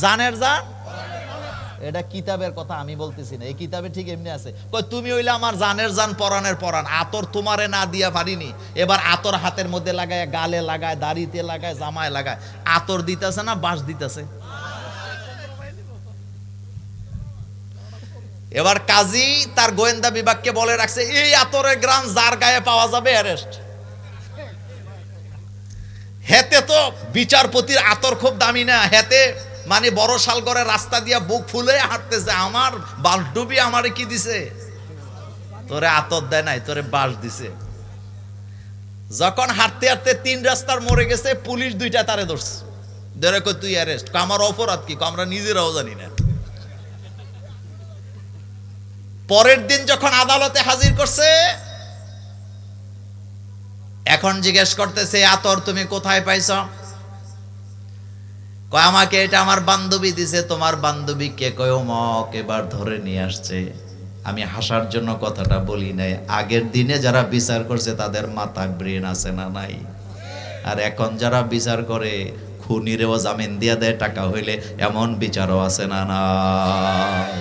Speaker 1: জানের জান। এটা কিতাবের কথা আমি বলতেছি না, এই কিতাবে ঠিক এমনি আছে। কই তুমি হইলে আমার জানের জান, পরাণের পরাণ, আতর তোমারে না দিয়া পারিনি, এবার আতর হাতের মধ্যে লাগায়, গালে লাগায়, দাড়িতে লাগায়, জামায় লাগায়। আতর দিতেছে না বাঁশ দিতেছে? এবার কাজী তার গোয়েন্দা বিভাগকে বলে রাখছে এই আতরের গ্রাম যার গায়ে পাওয়া যাবে অ্যারেস্ট। হেতে তো বিচারপতির আতর খুব দামি না, হেতে মানে বড় শালগড়ের রাস্তা দিয়া বুক ফুলে হাঁটতেছে, আমার বালডুবি আমারে কি দিছে? তোরে আতর দেয় নাই, তোরে বাঁশ দিছে। যখন হাঁটতে হাঁটতে 3 রাস্তার মরে গেছে, পুলিশ 2টা তারে ধরছে, ধরে কই তুই অ্যারেস্ট। আমার অপরাধ কি? আমরা নিজেরাও জানি না। পরের দিন যখন আদালতে হাজির করছে, এখন জিজ্ঞেস করতেছে আতর তুমি কোথায় পাইছ? কয় আমাকে এটা আমার বান্ধবী দিছে। তোমার বান্ধবী কে? কয় অমক, এবার ধরে নিয়ে আসছে। আমি হাসার জন্য কথাটা বলি নাই, আগের দিনে যারা বিচার করছে তাদের মাথায় ব্রেন আছে না নাই? আর এখন যারা বিচার করে খুনিরেও জামিন দিয়া দেয় টাকা হইলে, এমন বিচারও আছে না নাই?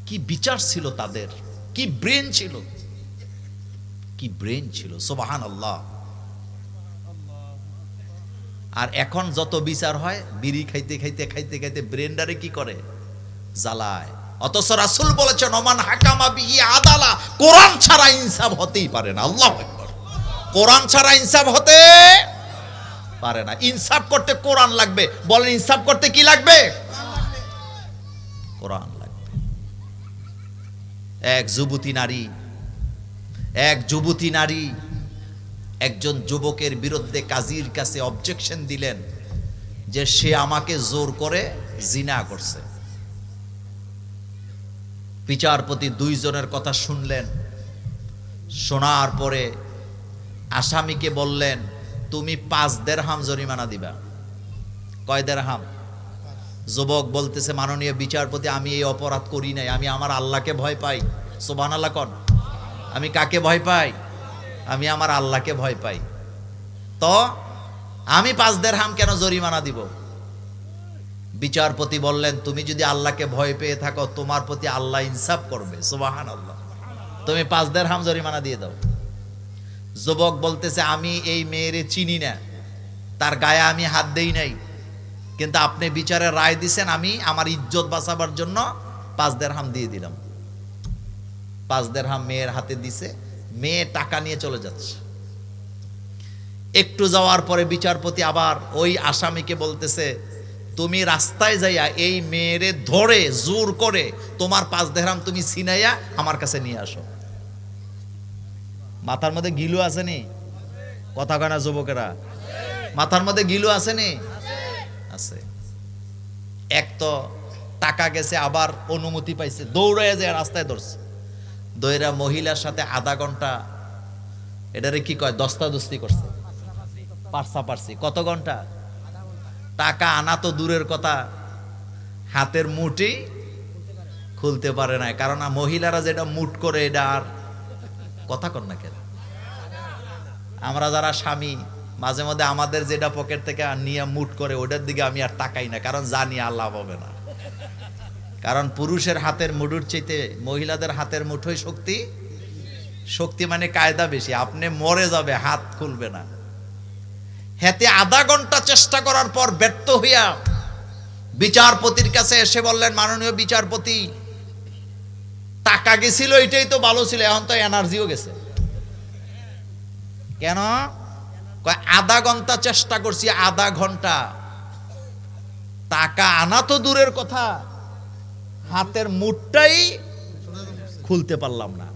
Speaker 1: কি বিচার ছিল তাদের, কি ব্রেন ছিল, কি ব্রেন ছিল! সুবহানাল্লাহ। আর এখন যত বিচার হয়, বিড়ি খাইতে খাইতে খাইতে খাইতে ব্রেনডারে কি করে? জ্বালায়। অথচ রাসূল বলেছেন ওমান হাকামা বিহি আদালা, কোরআন ছাড়া ইনসাফ হতেই পারে না। আল্লাহু আকবার। কোরআন ছাড়া ইনসাফ হতে পারে না। ইনসাফ করতে কোরআন লাগবে। বলেন ইনসাফ করতে কি লাগবে? কোরআন লাগবে। এক যুবতী নারী একজন যুবকের বিরুদ্ধে কাজীর কাছে অবজেকশন দিলেন যে সে আমাকে জোর করে জিনা করছে। বিচারপতি 2 জনের কথা শুনলেন। শোনার পরে আসামিকে বললেন তুমি 5 দিরহাম জরিমানা দিবা। কয় দিরহাম? যুবক বলতেছে মাননীয় বিচারপতি আমি এই অপরাধ করি নাই, আমি আমার আল্লাহকে ভয় পাই। সুবহানাল্লাহ কোন। আমি কাকে ভয় পাই? আমি আমার আল্লাহকে ভয় পাই। তো আমি 5 দিরহাম কেন জরিমানা দিব? বিচারপতি বললেন তুমি যদি আল্লাহকে ভয় পেয়ে থাকো, তোমার প্রতি আল্লাহ ইনসাফ করবে। সুবহানাল্লাহ। তুমি 5 দিরহাম জরিমানা দিয়ে দাও। যুবক বলতেছে আমি এই মেয়েরে চিনি না, তার গায়ে আমি হাত দেই নাই, কিন্তু আপনি বিচারের রায় দিছেন, আমি আমার ইজ্জত বাঁচাবার জন্য 5 দিরহাম দিয়ে দিলাম। 5 দিরহাম মেয়ের হাতে দিছে, মেয়ে টাকা নিয়ে চলে যাচ্ছে। একটু যাওয়ার পরে বিচারপতি আবার ওই আসামিকে বলতেছে তুমি রাস্তায় যাইয়া এই মেয়েরে ধরে জোর করে তোমার 5 দিরহাম তুমি ছিনাইয়া আমার কাছে নিয়ে আসো। মাথার মধ্যে গিলু আসেনি? কথা কয় না যুবকেরা? মাথার মধ্যে গিলু আসেনি? আছে। এক তো টাকা গেছে, আবার অনুমতি পাইছে, দৌড়ায় যায় রাস্তায় ধরছে, দইরা মহিলার সাথে আধা ঘন্টা এটারে কি কয় দস্তাদস্তি করছে, পার্সাপার্সি। কত ঘন্টা? টাকা আনা তো দূরের কথা, হাতের মুঠি খুলতে পারে না। কারণ মহিলারা যেটা মুঠ করে এটা আর কথা কর না কেন। আমরা যারা স্বামী মাঝে মধ্যে আমাদের যেটা পকেট থেকে নিয়ে মুঠ করে ওটার দিকে আমি আর তাকাই না, কারণ জানি আল্লাহ হবে না। কারণ পুরুষের হাতের মুঠোর চাইতে মহিলাদের হাতের মুঠোই শক্তি, শক্তি মানে কায়দা বেশি। আপনি মরে যাবে, হাত খুলবে না। হাতে আধা ঘন্টা চেষ্টা করার পর ব্যর্থ হইয়া বিচারপতির কাছে এসে বললেন, মাননীয় বিচারপতি, টাকা গেছিল এটাই তো ভালো ছিল, এখন তো এনার্জিও গেছে। কেন? কয় আধা ঘন্টা চেষ্টা করছি, আধা ঘন্টা টাকা আনা তো দূরের কথা, হাতের মুঠটাই খুলতে পারলাম না।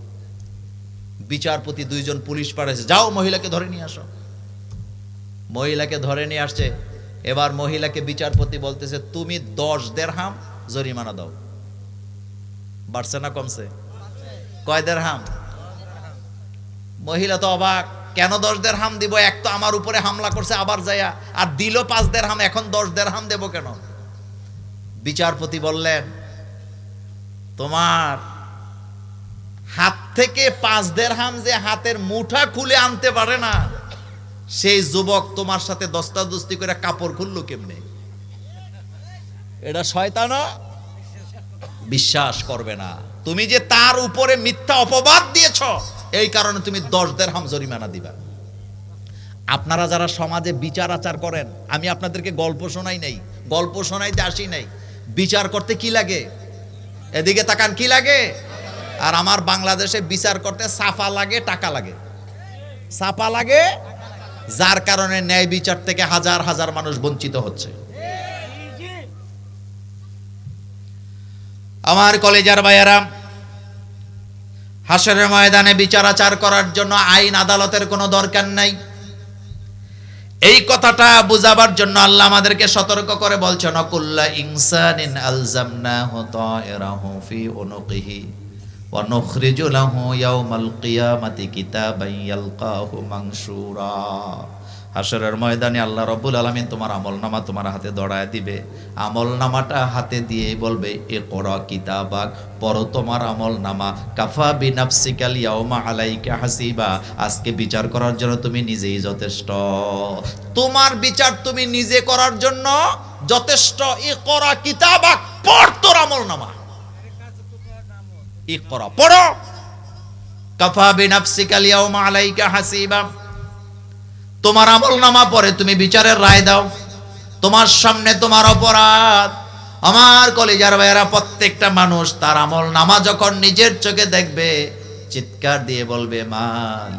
Speaker 1: বিচারপতি দুইজন পুলিশ পাঠাইছে, যাও মহিলাকে ধরে নিয়ে আসো। মহিলাকে ধরে নিয়ে আসছে। এবার মহিলাকে বিচারপতি বলতেছে, তুমি 10 দিরহাম জরিমানা দাও। বাড়ছে না কমছে? কয় দিরহাম? মহিলা তো অবাক, কেন 10 দিরহাম দিব? এক তো আমার উপরে হামলা করছে, আবার যায়া আর দিল 5 দিরহাম, এখন 10 দিরহাম দেব কেন? বিচারপতি বললেন, তোমার হাত থেকে 5 দিরহাম যে হাতের মুঠা খুলে আনতে পারে না, সেই যুবক তোমার সাথে দস্তাদস্তি করে কাপড় খুললো কেমনে? এটা শয়তান বিশ্বাস করবে না। তুমি যে তার উপরে মিথ্যা অপবাদ দিয়েছ, এই কারণে তুমি 10 দিরহাম জরিমানা দিবা। আপনারা যারা সমাজে বিচার আচার করেন, আমি আপনাদেরকে গল্প শোনাই নাই, গল্প শোনাইতে আসি নাই। বিচার করতে কি লাগে? এদিকে তাকান, কি লাগে? আর আমার বাংলাদেশে বিচার করতে সাফা লাগে, টাকা লাগে। সাফা লাগে, যার কারণে ন্যায় বিচার থেকে হাজার হাজার মানুষ বঞ্চিত হচ্ছে। আমার কলেজার ভাইয়েরা, হাসরের ময়দানে বিচার আচার করার জন্য আইন আদালতের কোনো দরকার নাই। এই কথাটা বুঝাবার জন্য আল্লাহ আমাদেরকে সতর্ক করে বলছেন, কুল্লা ইনসানিন আলজামনাহু তায়রাহু ফি উনুকিহি ওয়া নুখরিজু লাহু ইয়াওমাল কিয়ামাতি কিতাবান ইয়ালকাহু মানশুরা। হাসরের ময়দানে আল্লাহ রাব্বুল আলামিন তোমার আমলনামা তোমার হাতে ধরায় দিবে। আমলনামাটা হাতে দিয়ে বলবে, ইকরা কিতাবাক, পড়ো তোমার আমলনামা। কাফা বিনাফসিকাল ইয়াউমা আলাইকা হাসিবা, আজকে বিচার করার জন্য তুমি নিজেই যথেষ্ট। তোমার বিচার তুমি নিজে করার জন্য যথেষ্ট। ইকরা কিতাবাক, পড় তোর আমলনামা। ইকরা, পড়ো। কাফা বিনাফসিকাল ইয়াউমা আলাইকা হাসিবা, তোমার আমলনামা পড়ে তুমি বিচারের রায় দাও। তোমার সামনে তোমার অপরাধ। আমার কলিজার ভাইয়েরা, প্রত্যেকটা মানুষ তার আমলনামা যখন নিজের চোখে দেখবে, চিৎকার দিয়ে বলবে, মা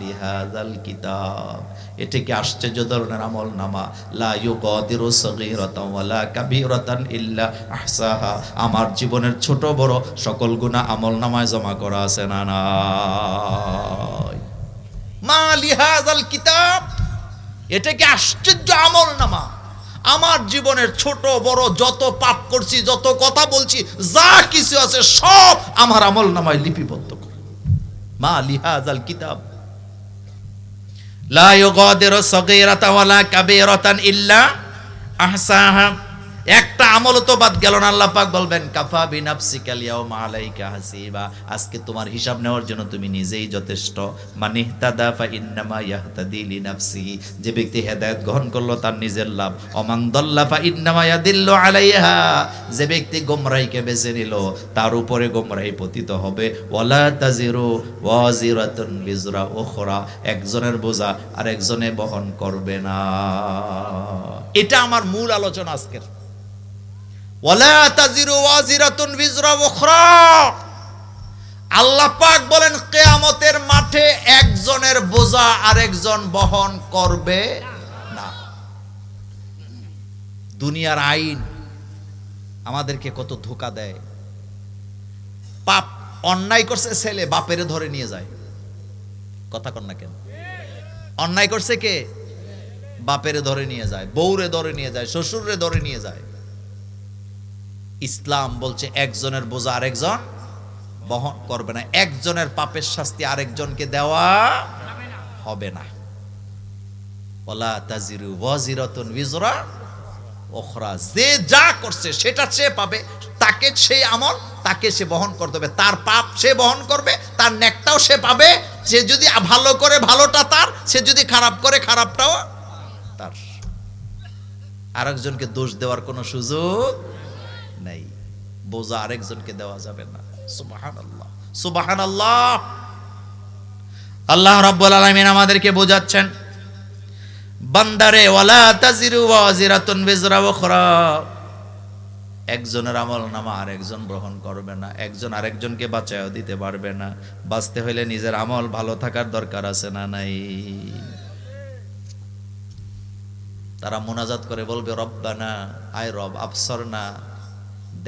Speaker 1: লিহাযাল কিতাব, এটা কি আশ্চর্য ধরনের আমলনামা। লা ইউগাদিরু সগীরাতান ওয়ালা কাবীরাতান ইল্লা আহসাহা, আমার জীবনের ছোট বড় সকল গুনাহ আমলনামায় জমা করা আছে না নাই? মা লিহাযাল কিতাব, এটা কি আশ্চর্য আমলনামা। আমার জীবনের ছোট বড় যত পাপ করছি, যত কথা বলছি, যা কিছু আছে সব আমার আমলনামায় লিপিবদ্ধ করে। মা লিহাযাল কিতাব লা ইউগাদিরু সগীরাতান ওয়ালা কাবীরাতান ইল্লা আহসাহা। একটা আমল তো বাদ গেল না। আল্লাহ পাক বলবেন, কাফা বিনাফসিকাল ইয়াউমা আলাইকা হাসিবা, আজকে তোমার হিসাব নেওয়ার জন্য তুমি নিজেই যথেষ্ট। মানিহতাদা ফা ইন্নামা ইয়াহতাদি লিনাফসিহি, যে ব্যক্তি হেদায়েত গ্রহণ করলো তার নিজের লাভ। ওমান দাল্লা ফা ইন্নামা ইয়াদিল্লু আলাইহা, যে ব্যক্তি গোমরাহিকে বেছে নিল তার উপরে গোমরাহি পতিত হবে। ওয়ালা তাজিরু ওয়াজিরাতুন বিজরা উখরা, একজনের বোঝা আর একজনে বহন করবে না। এটা আমার মূল আলোচনা আজকের। ওয়ালা তাজিরু ওয়াজিরাতুন বিজরা উখরা, আল্লাহ পাক বলেন কিয়ামতের মাঠে একজনের বোঝা আরেকজন বহন করবে না। দুনিয়ার আইন আমাদেরকে কত ধোঁকা দেয়। পাপ অন্যায় করছে ছেলে, বাপেরে ধরে নিয়ে যায়। কথা কন না কেন? অন্যায় করছে কে? বাপেরে ধরে নিয়ে যায়, বউরে ধরে নিয়ে যায়, শ্বশুররে ধরে নিয়ে যায়। ইসলাম বলছে একজনের বোঝা আরেকজন বহন করবে না, একজনের পাপের শাস্তি আরেকজনকে দেওয়া হবে না। ওয়ালা তাজিরু ওয়াজিরাতুন উযরা উখরা, যে যা করছে সেটা সে পাবে, তাকে সেই আমল তাকে সে বহন করতে হবে, তার পাপ সে বহন করবে, তার নেকটাও সে পাবে। সে যদি ভালো করে ভালোটা তার, সে যদি খারাপ করে খারাপটাও তার। আরেকজনকে দোষ দেওয়ার কোনো সুযোগ নেই, বোঝা আরেকজনকে দেওয়া যাবে না। সুবহানাল্লাহ, সুবহানাল্লাহ। আল্লাহ রাব্বুল আলামিন আমাদেরকে বোঝাচ্ছেন, বান্দারে ওয়ালা তাজিরু ওয়াজিরাতুন বিজরা উখরা, একজনের আমল নামা আরেকজন গ্রহণ করবে না, একজন আরেকজনকে বাঁচায় দিতে পারবে না। বাঁচতে হইলে নিজের আমল ভালো থাকার দরকার আছে না নাই? তারা মুনাজাত করে বলবে রব্বানা, আয় রব, আবসরনা,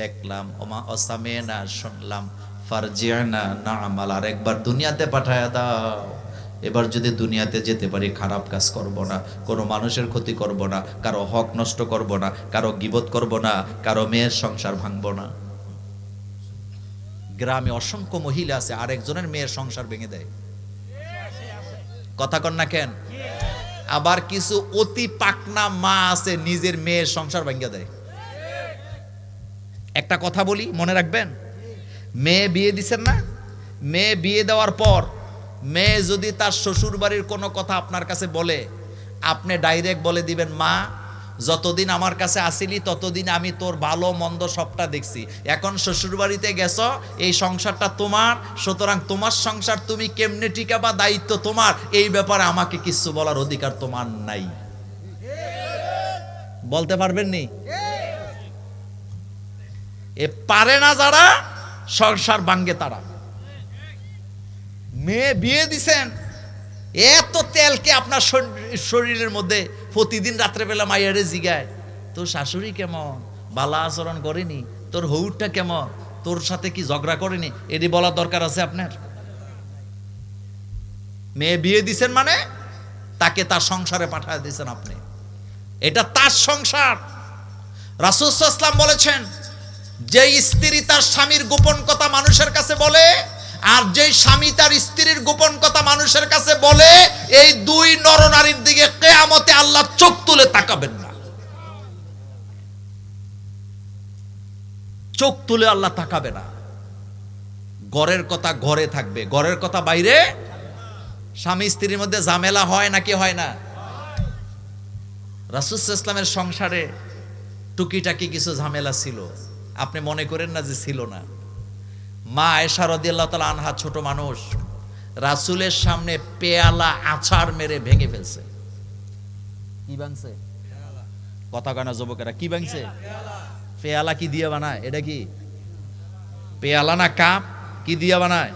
Speaker 1: দেখলাম, ওমা অসামেনা, শুনলাম, ফারজিআনা না'মাল, আর একবার দুনিয়াতে পাঠায়া দাও। এবার যদি দুনিয়াতে যেতে পারি খারাপ কাজ করব না, কোনো মানুষের ক্ষতি করব না, কারো হক নষ্ট করব না, কারো গীবত করব না, কারো মেয়ের সংসার ভাঙব না। গ্রামে অসংখ্য মহিলা আছে আরেকজনের মেয়ের সংসার ভেঙে দেয়, কথা কন না কেন? আবার কিছু অতি পাকনা মা আছে নিজের মেয়ের সংসার ভেঙে দেয়। একটা কথা বলি, মনে রাখবেন, মেয়ে বিয়ে দিচ্ছেন না, মেয়ে বিয়ে দেওয়ার পর মেয়ে যদি তার শ্বশুর বাড়ির কোনো কথা আপনার কাছে বলে, আপনি ডাইরেক্ট বলে দিবেন, মা যতদিন আমার কাছে আসিলি ততদিন আমি তোর ভালো মন্দ সবটা দেখছি, এখন শ্বশুর বাড়িতে গেছ, এই সংসারটা তোমার, সুতরাং তোমার সংসার তুমি কেমনে টিকাবা দায়িত্ব তোমার, এই ব্যাপারে আমাকে কিছু বলার অধিকার তোমার নাই। বলতে পারবেন নি? এ পারে না যারা, সংসার ভাঙ্গে তারা। মেয়ে বিয়ে দিছেন, এত তেলকে আপনার শরীরের মধ্যে, প্রতিদিন রাত্রেবেলা মাইয়ারে জিগায়, তোর শাশুড়ি কেমন, বালা আচরণ করেনি, তোর হৌরটা কেমন, তোর সাথে কি ঝগড়া করেনি, এটি বলার দরকার আছে আপনার? মেয়ে বিয়ে দিছেন মানে তাকে তার সংসারে পাঠায় দিয়েছেন আপনি, এটা তার সংসার। রাসূল সাল্লাল্লাহু আলাইহি ওয়াসাল্লাম বলেছেন, যে স্ত্রী তার স্বামীর গোপন কথা মানুষের কাছে বলে, আর যে স্বামী তার স্ত্রীর গোপন কথা মানুষের কাছে বলে, এই দুই নরনারীর দিকে কিয়ামতে আল্লাহ চোখ তুলে তাকাবেন না, চোখ তুলে আল্লাহ তাকাবে না। ঘরের কথা ঘরে থাকবে, ঘরের কথা বাইরে। স্বামী স্ত্রীর মধ্যে ঝামেলা হয় নাকি হয় না? রাসূল সাল্লাল্লাহু আলাইহি ওয়াসাল্লামের সংসারে টুকিটাকি কিছু ঝামেলা ছিল, আপনি মনে করেন না যে ছিল না। মা আয়েশা রাদিয়াল্লাহু তাআলা আনহা ছোট মানুষ, রাসূলের সামনে পেয়ালা আছাড় মেরে ভেঙে ফেলছে। কি ভাঙছে? কথা কয় না যুবকেরা, কি ভাঙছে? পেয়ালা কি দিয়ে বানায়? এটা কি পেয়ালা না কাপ? কি দিয়ে বানায়?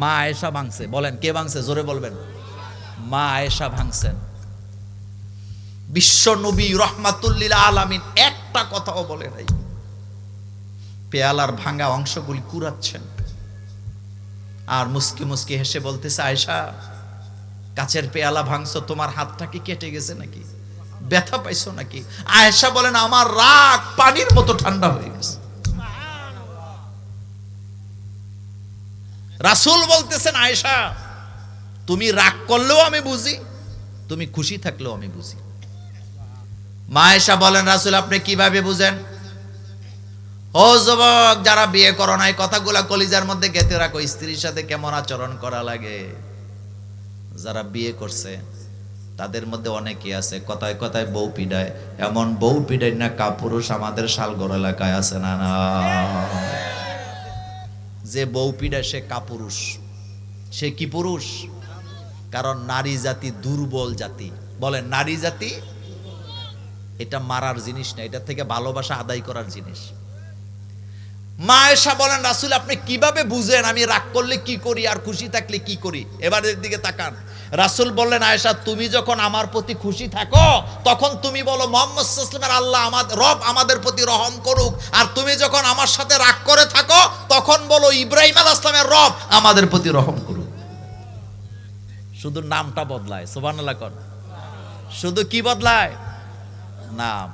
Speaker 1: মা আয়েশা ভাঙছে। বলেন কে ভাঙছে? জোরে বলবেন। মা আয়েশা ভাঙছেন। বিশ্ব নবী রাহমাতুল লিল আলামিন একটা কথাও বলে নাই, পেয়ালার ভাঙা অংশগুলি কুড়াচ্ছেন আর মুস্কি মুস্কি হেসে বলতেছে, আয়েশা কাচের পেয়ালা ভাঙছো, তোমার হাতটা কি কেটে গেছে নাকি, ব্যথা পাইছো নাকি? আয়েশা বলেন, আমার রাগ পানির মতো ঠান্ডা হয়ে গেছে। রাসূল বলতেছেন, আয়েশা তুমি রাগ করলেও আমি বুঝি, তুমি খুশি থাকলেও আমি বুঝি। মা আয়েশা বলেন, রাসূল আপনি কিভাবে বুঝেন? ও যুবক যারা বিয়ে করো নাই, কথাগুলা কলিজার মধ্যে গেঁথে রাখো, স্ত্রীর সাথে কেমন আচরণ করা লাগে। যারা বিয়ে করছে তাদের মধ্যে অনেকে আছে কথায় কথায় বউ পিডায়, এমন বউ পিডায় না কাপুরুষ আমাদের শালগড় এলাকায় আছে না? না, যে বউ পিডায় সে কাপুরুষ। সে কি পুরুষ? কারণ নারী জাতি দুর্বল জাতি। বলেন, নারী জাতি এটা মারার জিনিস না, এটা থেকে ভালোবাসা আদায় করার জিনিস। মা আয়েশা বলেন, রাসূল আপনি কিভাবে বুঝেন আমি রাগ করলে কি করি আর খুশি থাকলে কি করি? এবারের দিকে তাকান। রাসূল বললেন, আয়েশা তুমি যখন আমার প্রতি খুশি থাকো তখন তুমি বলো মুহাম্মদ সাল্লাল্লাহু আলাইহি ওয়াসাল্লাম আল্লাহ আমাদের রব আমাদের প্রতি রহম করুক, আর তুমি যখন আমার সাথে রাগ করে থাকো তখন বলো ইব্রাহিম আলাইহিস সালামের রব আমাদের প্রতি রহম করুক। শুধু নামটা বদলায়। সুবহানাল্লাহ কোন? শুধু কি বদলায়? নাম।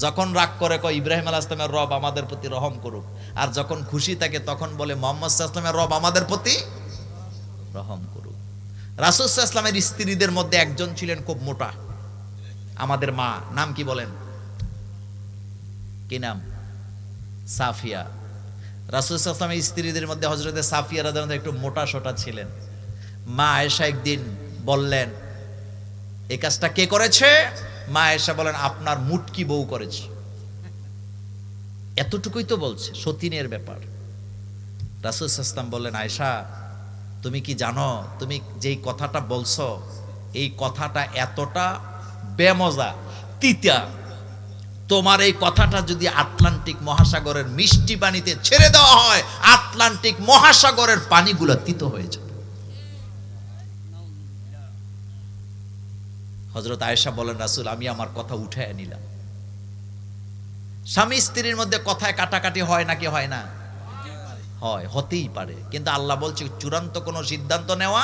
Speaker 1: যখন রাগ করে কয় ইব্রাহিম আলাইহিস সালামের রব আমাদের প্রতি রহম করুক, আর যখন খুশি থাকে তখন বলে মুহাম্মদ সাল্লাল্লাহু আলাইহি ওয়াসাল্লামের রব আমাদের প্রতি রহম করুক। রাসূল সাল্লাল্লাহু আলাইহি ওয়াসাল্লামের স্ত্রীদের মধ্যে একজন ছিলেন খুব মোটা, আমাদের মা, নাম কি বলেন? কি নাম? সাফিয়া। রাসূল সাল্লাল্লাহু আলাইহি ওয়াসাল্লামের স্ত্রীদের মধ্যে হযরতে সাফিয়া রাদিয়াল্লাহু আনহা একটু মোটা সোটা ছিলেন। মা আয়েশা একদিন বললেন, এই কাজটা কে করেছে? মা আয়েশা বলেন, আপনার মুটকি বউ করেছে। এতটুকুই তো বলছে, সতীনের ব্যাপার। রাসূল সাল্লাল্লাহু আলাইহি ওয়াসাল্লাম বললেন, আয়েশা তুমি কি জানো, তুমি যেই কথাটা বলছো এই কথাটা এতটা বেমজা, তিতা, তোমার এই কথাটা যদি আটলান্টিক মহাসাগরের মিষ্টি পানিতে ছেড়ে দেওয়া হয়, আটলান্টিক মহাসাগরের পানিগুলো তিতো হয়ে যাবে। হযরত আয়েশা বলেন, রাসূল আমি আমার কথা উঠায় নিলাম। স্বামী স্ত্রীর মধ্যে কথায় কাটাকাটি হয় নাকি হয় না? হয়, হতেই পারে, কিন্তু আল্লাহ বলছে চূড়ান্ত কোনো সিদ্ধান্ত নেওয়া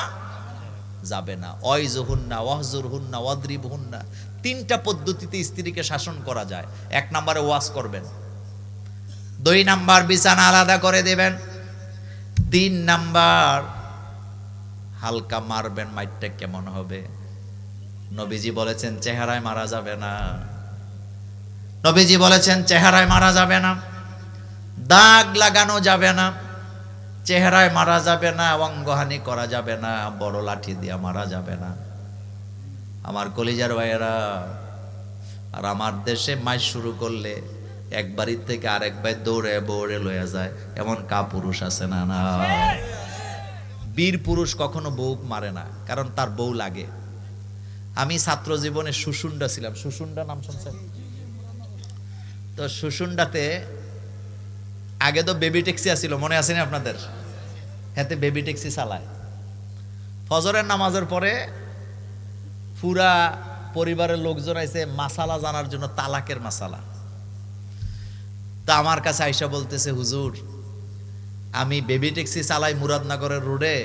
Speaker 1: যাবে না। ওয়াইজুহুন্না ওয়াহজুরহুন্না ওয়াদরিবহুন্না, তিনটা পদ্ধতিতে স্ত্রীকে শাসন করা যায়। 1 নম্বরে ওয়াজ করবেন, 2 নাম্বার বিছানা আলাদা করে দেবেন, 3 নাম্বার হালকা মারবেন। মাইরটা কেমন হবে? নবীজি বলেছেন চেহারায় মারা যাবে না। নবীজি বলেছেন চেহারায় মারা যাবে না, দাগ লাগানো যাবে না, চেহারায় মারা যাবে না, অঙ্গহানি করা যাবে না, বড় লাঠি দিয়ে মারা যাবে না। আমার কলিজার ভাইয়েরা, আর আমার দেশে মাইর শুরু করলে এক বাড়ির থেকে আরেক বাড়ি দৌড়ে বৌড়ে লয়ে যায়, এমন কাপুরুষ আছে না? না, বীর পুরুষ কখনো বউ মারে না, কারণ তার বউ লাগে। আমি ছাত্র জীবনে সুশুন্ডা ছিলাম। সুশুন্ডা নাম শুনছেন তো? সুশুন্ডাতে আগে তো বেবি ট্যাক্সি আসছিল, মনে আছে না আপনাদের? হাতে বেবি ট্যাক্সি চালায়। ফজরের নামাজের পরে পুরা পরিবারের লোকজন আইছে মাসালা জানার জন্য, তালাকের মাসালা। তা আমার কাছে আইসা বলতেছে, হুজুর আমি বেবি ট্যাক্সি চালাই মুরাদনগরের রোডে,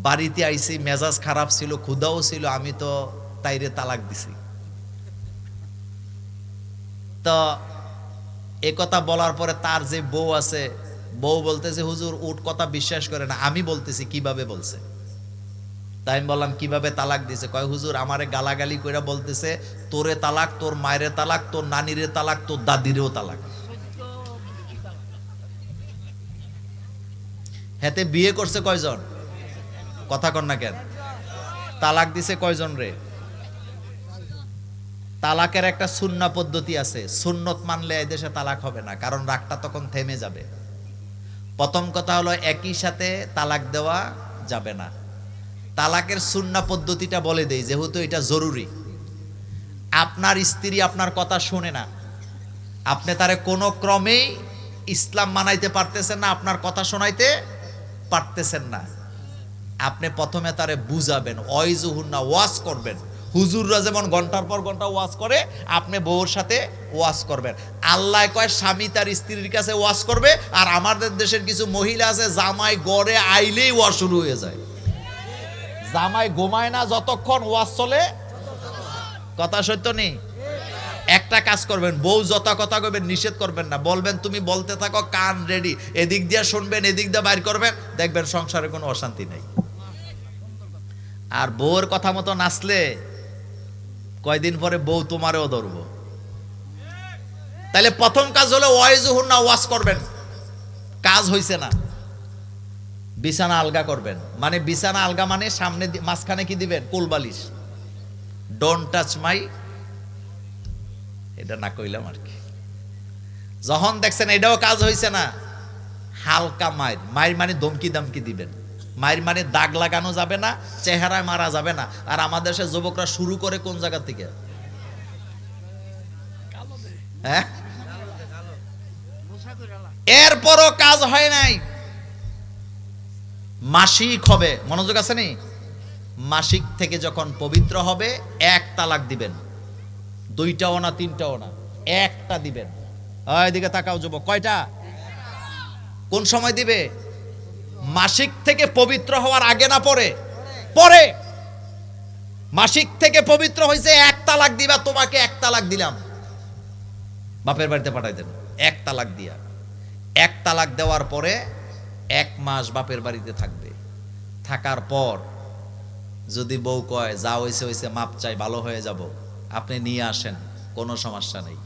Speaker 1: বাড়িতে আইছি, মেজাজ খারাপ ছিল, ক্ষুধাও ছিল, আমি তো তাইরে তালাক দিছি। তো এ কথা বলার পরে তার যে বউ আছে, বউ বলতেছে, হুজুর ওর কথা বিশ্বাস করে না। আমি বলতেছি কিভাবে বলছে? তাই আমি বললাম কিভাবে তালাক দিছে? কয় হুজুর আমারে গালাগালি কইরা বলতেছে তোরে তালাক, তোর মায়েরে তালাক, তোর নানিরে তালাক, তোর দাদিরেও তালাক। হেতে বিয়ে করছে কয়জন? কথা কন না কেন? তালাক দিছে কয়জন রে? তালাকের একটা সুন্নাহ পদ্ধতি আছে, সুন্নত মানলে এই দেশে তালাক হবে না, কারণ রাগটা তখন থেমে যাবে। প্রথম কথা হলো একই সাথে তালাক দেওয়া যাবে না। তালাকের সুন্নাহ পদ্ধতিটা বলে দেই, যেহেতু এটা জরুরি। আপনার স্ত্রী আপনার কথা শুনে না, আপনি তারে কোনো ক্রমেই ইসলাম মানাইতে পারতেছেন না, আপনার কথা শোনাইতে পারতেছেন না। আপনি প্রথমে তারে বুঝাবেন, ওয়াইজুহুন্না, ওয়াজ করবেন। হুজুররা যেমন ঘন্টার পর ঘন্টা ওয়াজ করে, আপনি বউর সাথে ওয়াজ করবেন। আল্লাহ কয় স্বামী তার স্ত্রীর কাছে ওয়াজ করবে, আর আমাদের দেশের কিছু মহিলা আছে জামাই গড়ে আইলেই ওয়াজ শুরু হয়ে যায়। জামাই ঘুমায় না যতক্ষণ ওয়াজ চলে। কথা সত্য নেই? একটা কাজ করবেন, বউ যত কথা কইবেন নিষেধ করবেন না, বলবেন তুমি বলতে থাকো, কান রেডি, এদিক দিয়ে শুনবেন এদিক দিয়ে বাইর করবেন, দেখবেন সংসারে কোনো অশান্তি নেই। আর বউর কথা মতো নাচলে কয়দিন পরে বউ তোমারেও ধরবো। তাহলে প্রথম কাজ হলো ওয়াইজুহুন্না, ওয়াজ করবেন। কাজ হইছে না, বিছানা আলগা করবেন। মানে বিছানা আলগা মানে সামনে মাঝখানে কি দিবেন? কোলবালিশ। ডোন্ট টাচ মাই, এটা না কইলাম আর কি। যখন দেখছেন এটাও কাজ হইছে না, হালকা মায়ের, মায়ের মানে ধমকি দামকি দিবেন। মায়ের মানে দাগ লাগানো যাবে না, চেহারায় মারা যাবে না। আর আমাদের দেশের যুবকরা শুরু করে কোন জায়গা থেকে? হ্যাঁ, এরপরও কাজ হয় নাই, মাসিক হবে। মনোযোগ আছে নি? মাসিক থেকে যখন পবিত্র হবে, 1 তালাক দিবেন। 2টাও না 3টাও না, 1টা দিবেন। এদিকে তাকাও যুবক, কয়টা? কোন সময় দিবে? মাসিক থেকে পবিত্র হওয়ার আগে না পরে? পরে। মাসিক থেকে পবিত্র হয়েছে, 1 তালাক দিবা, তোমাকে 1 তালাক দিলাম। বাপের বাড়িতে পাঠাই দেন এক তালাক দিয়া। এক তালাক দেওয়ার পরে 1 মাস বাপের বাড়িতে থাকবে। থাকার পর যদি বউ কয় যা হয়েছে হয়েছে, মাপ চাই, ভালো হয়ে যাব, আপনি নিয়ে আসেন, কোনো সমস্যা নেই,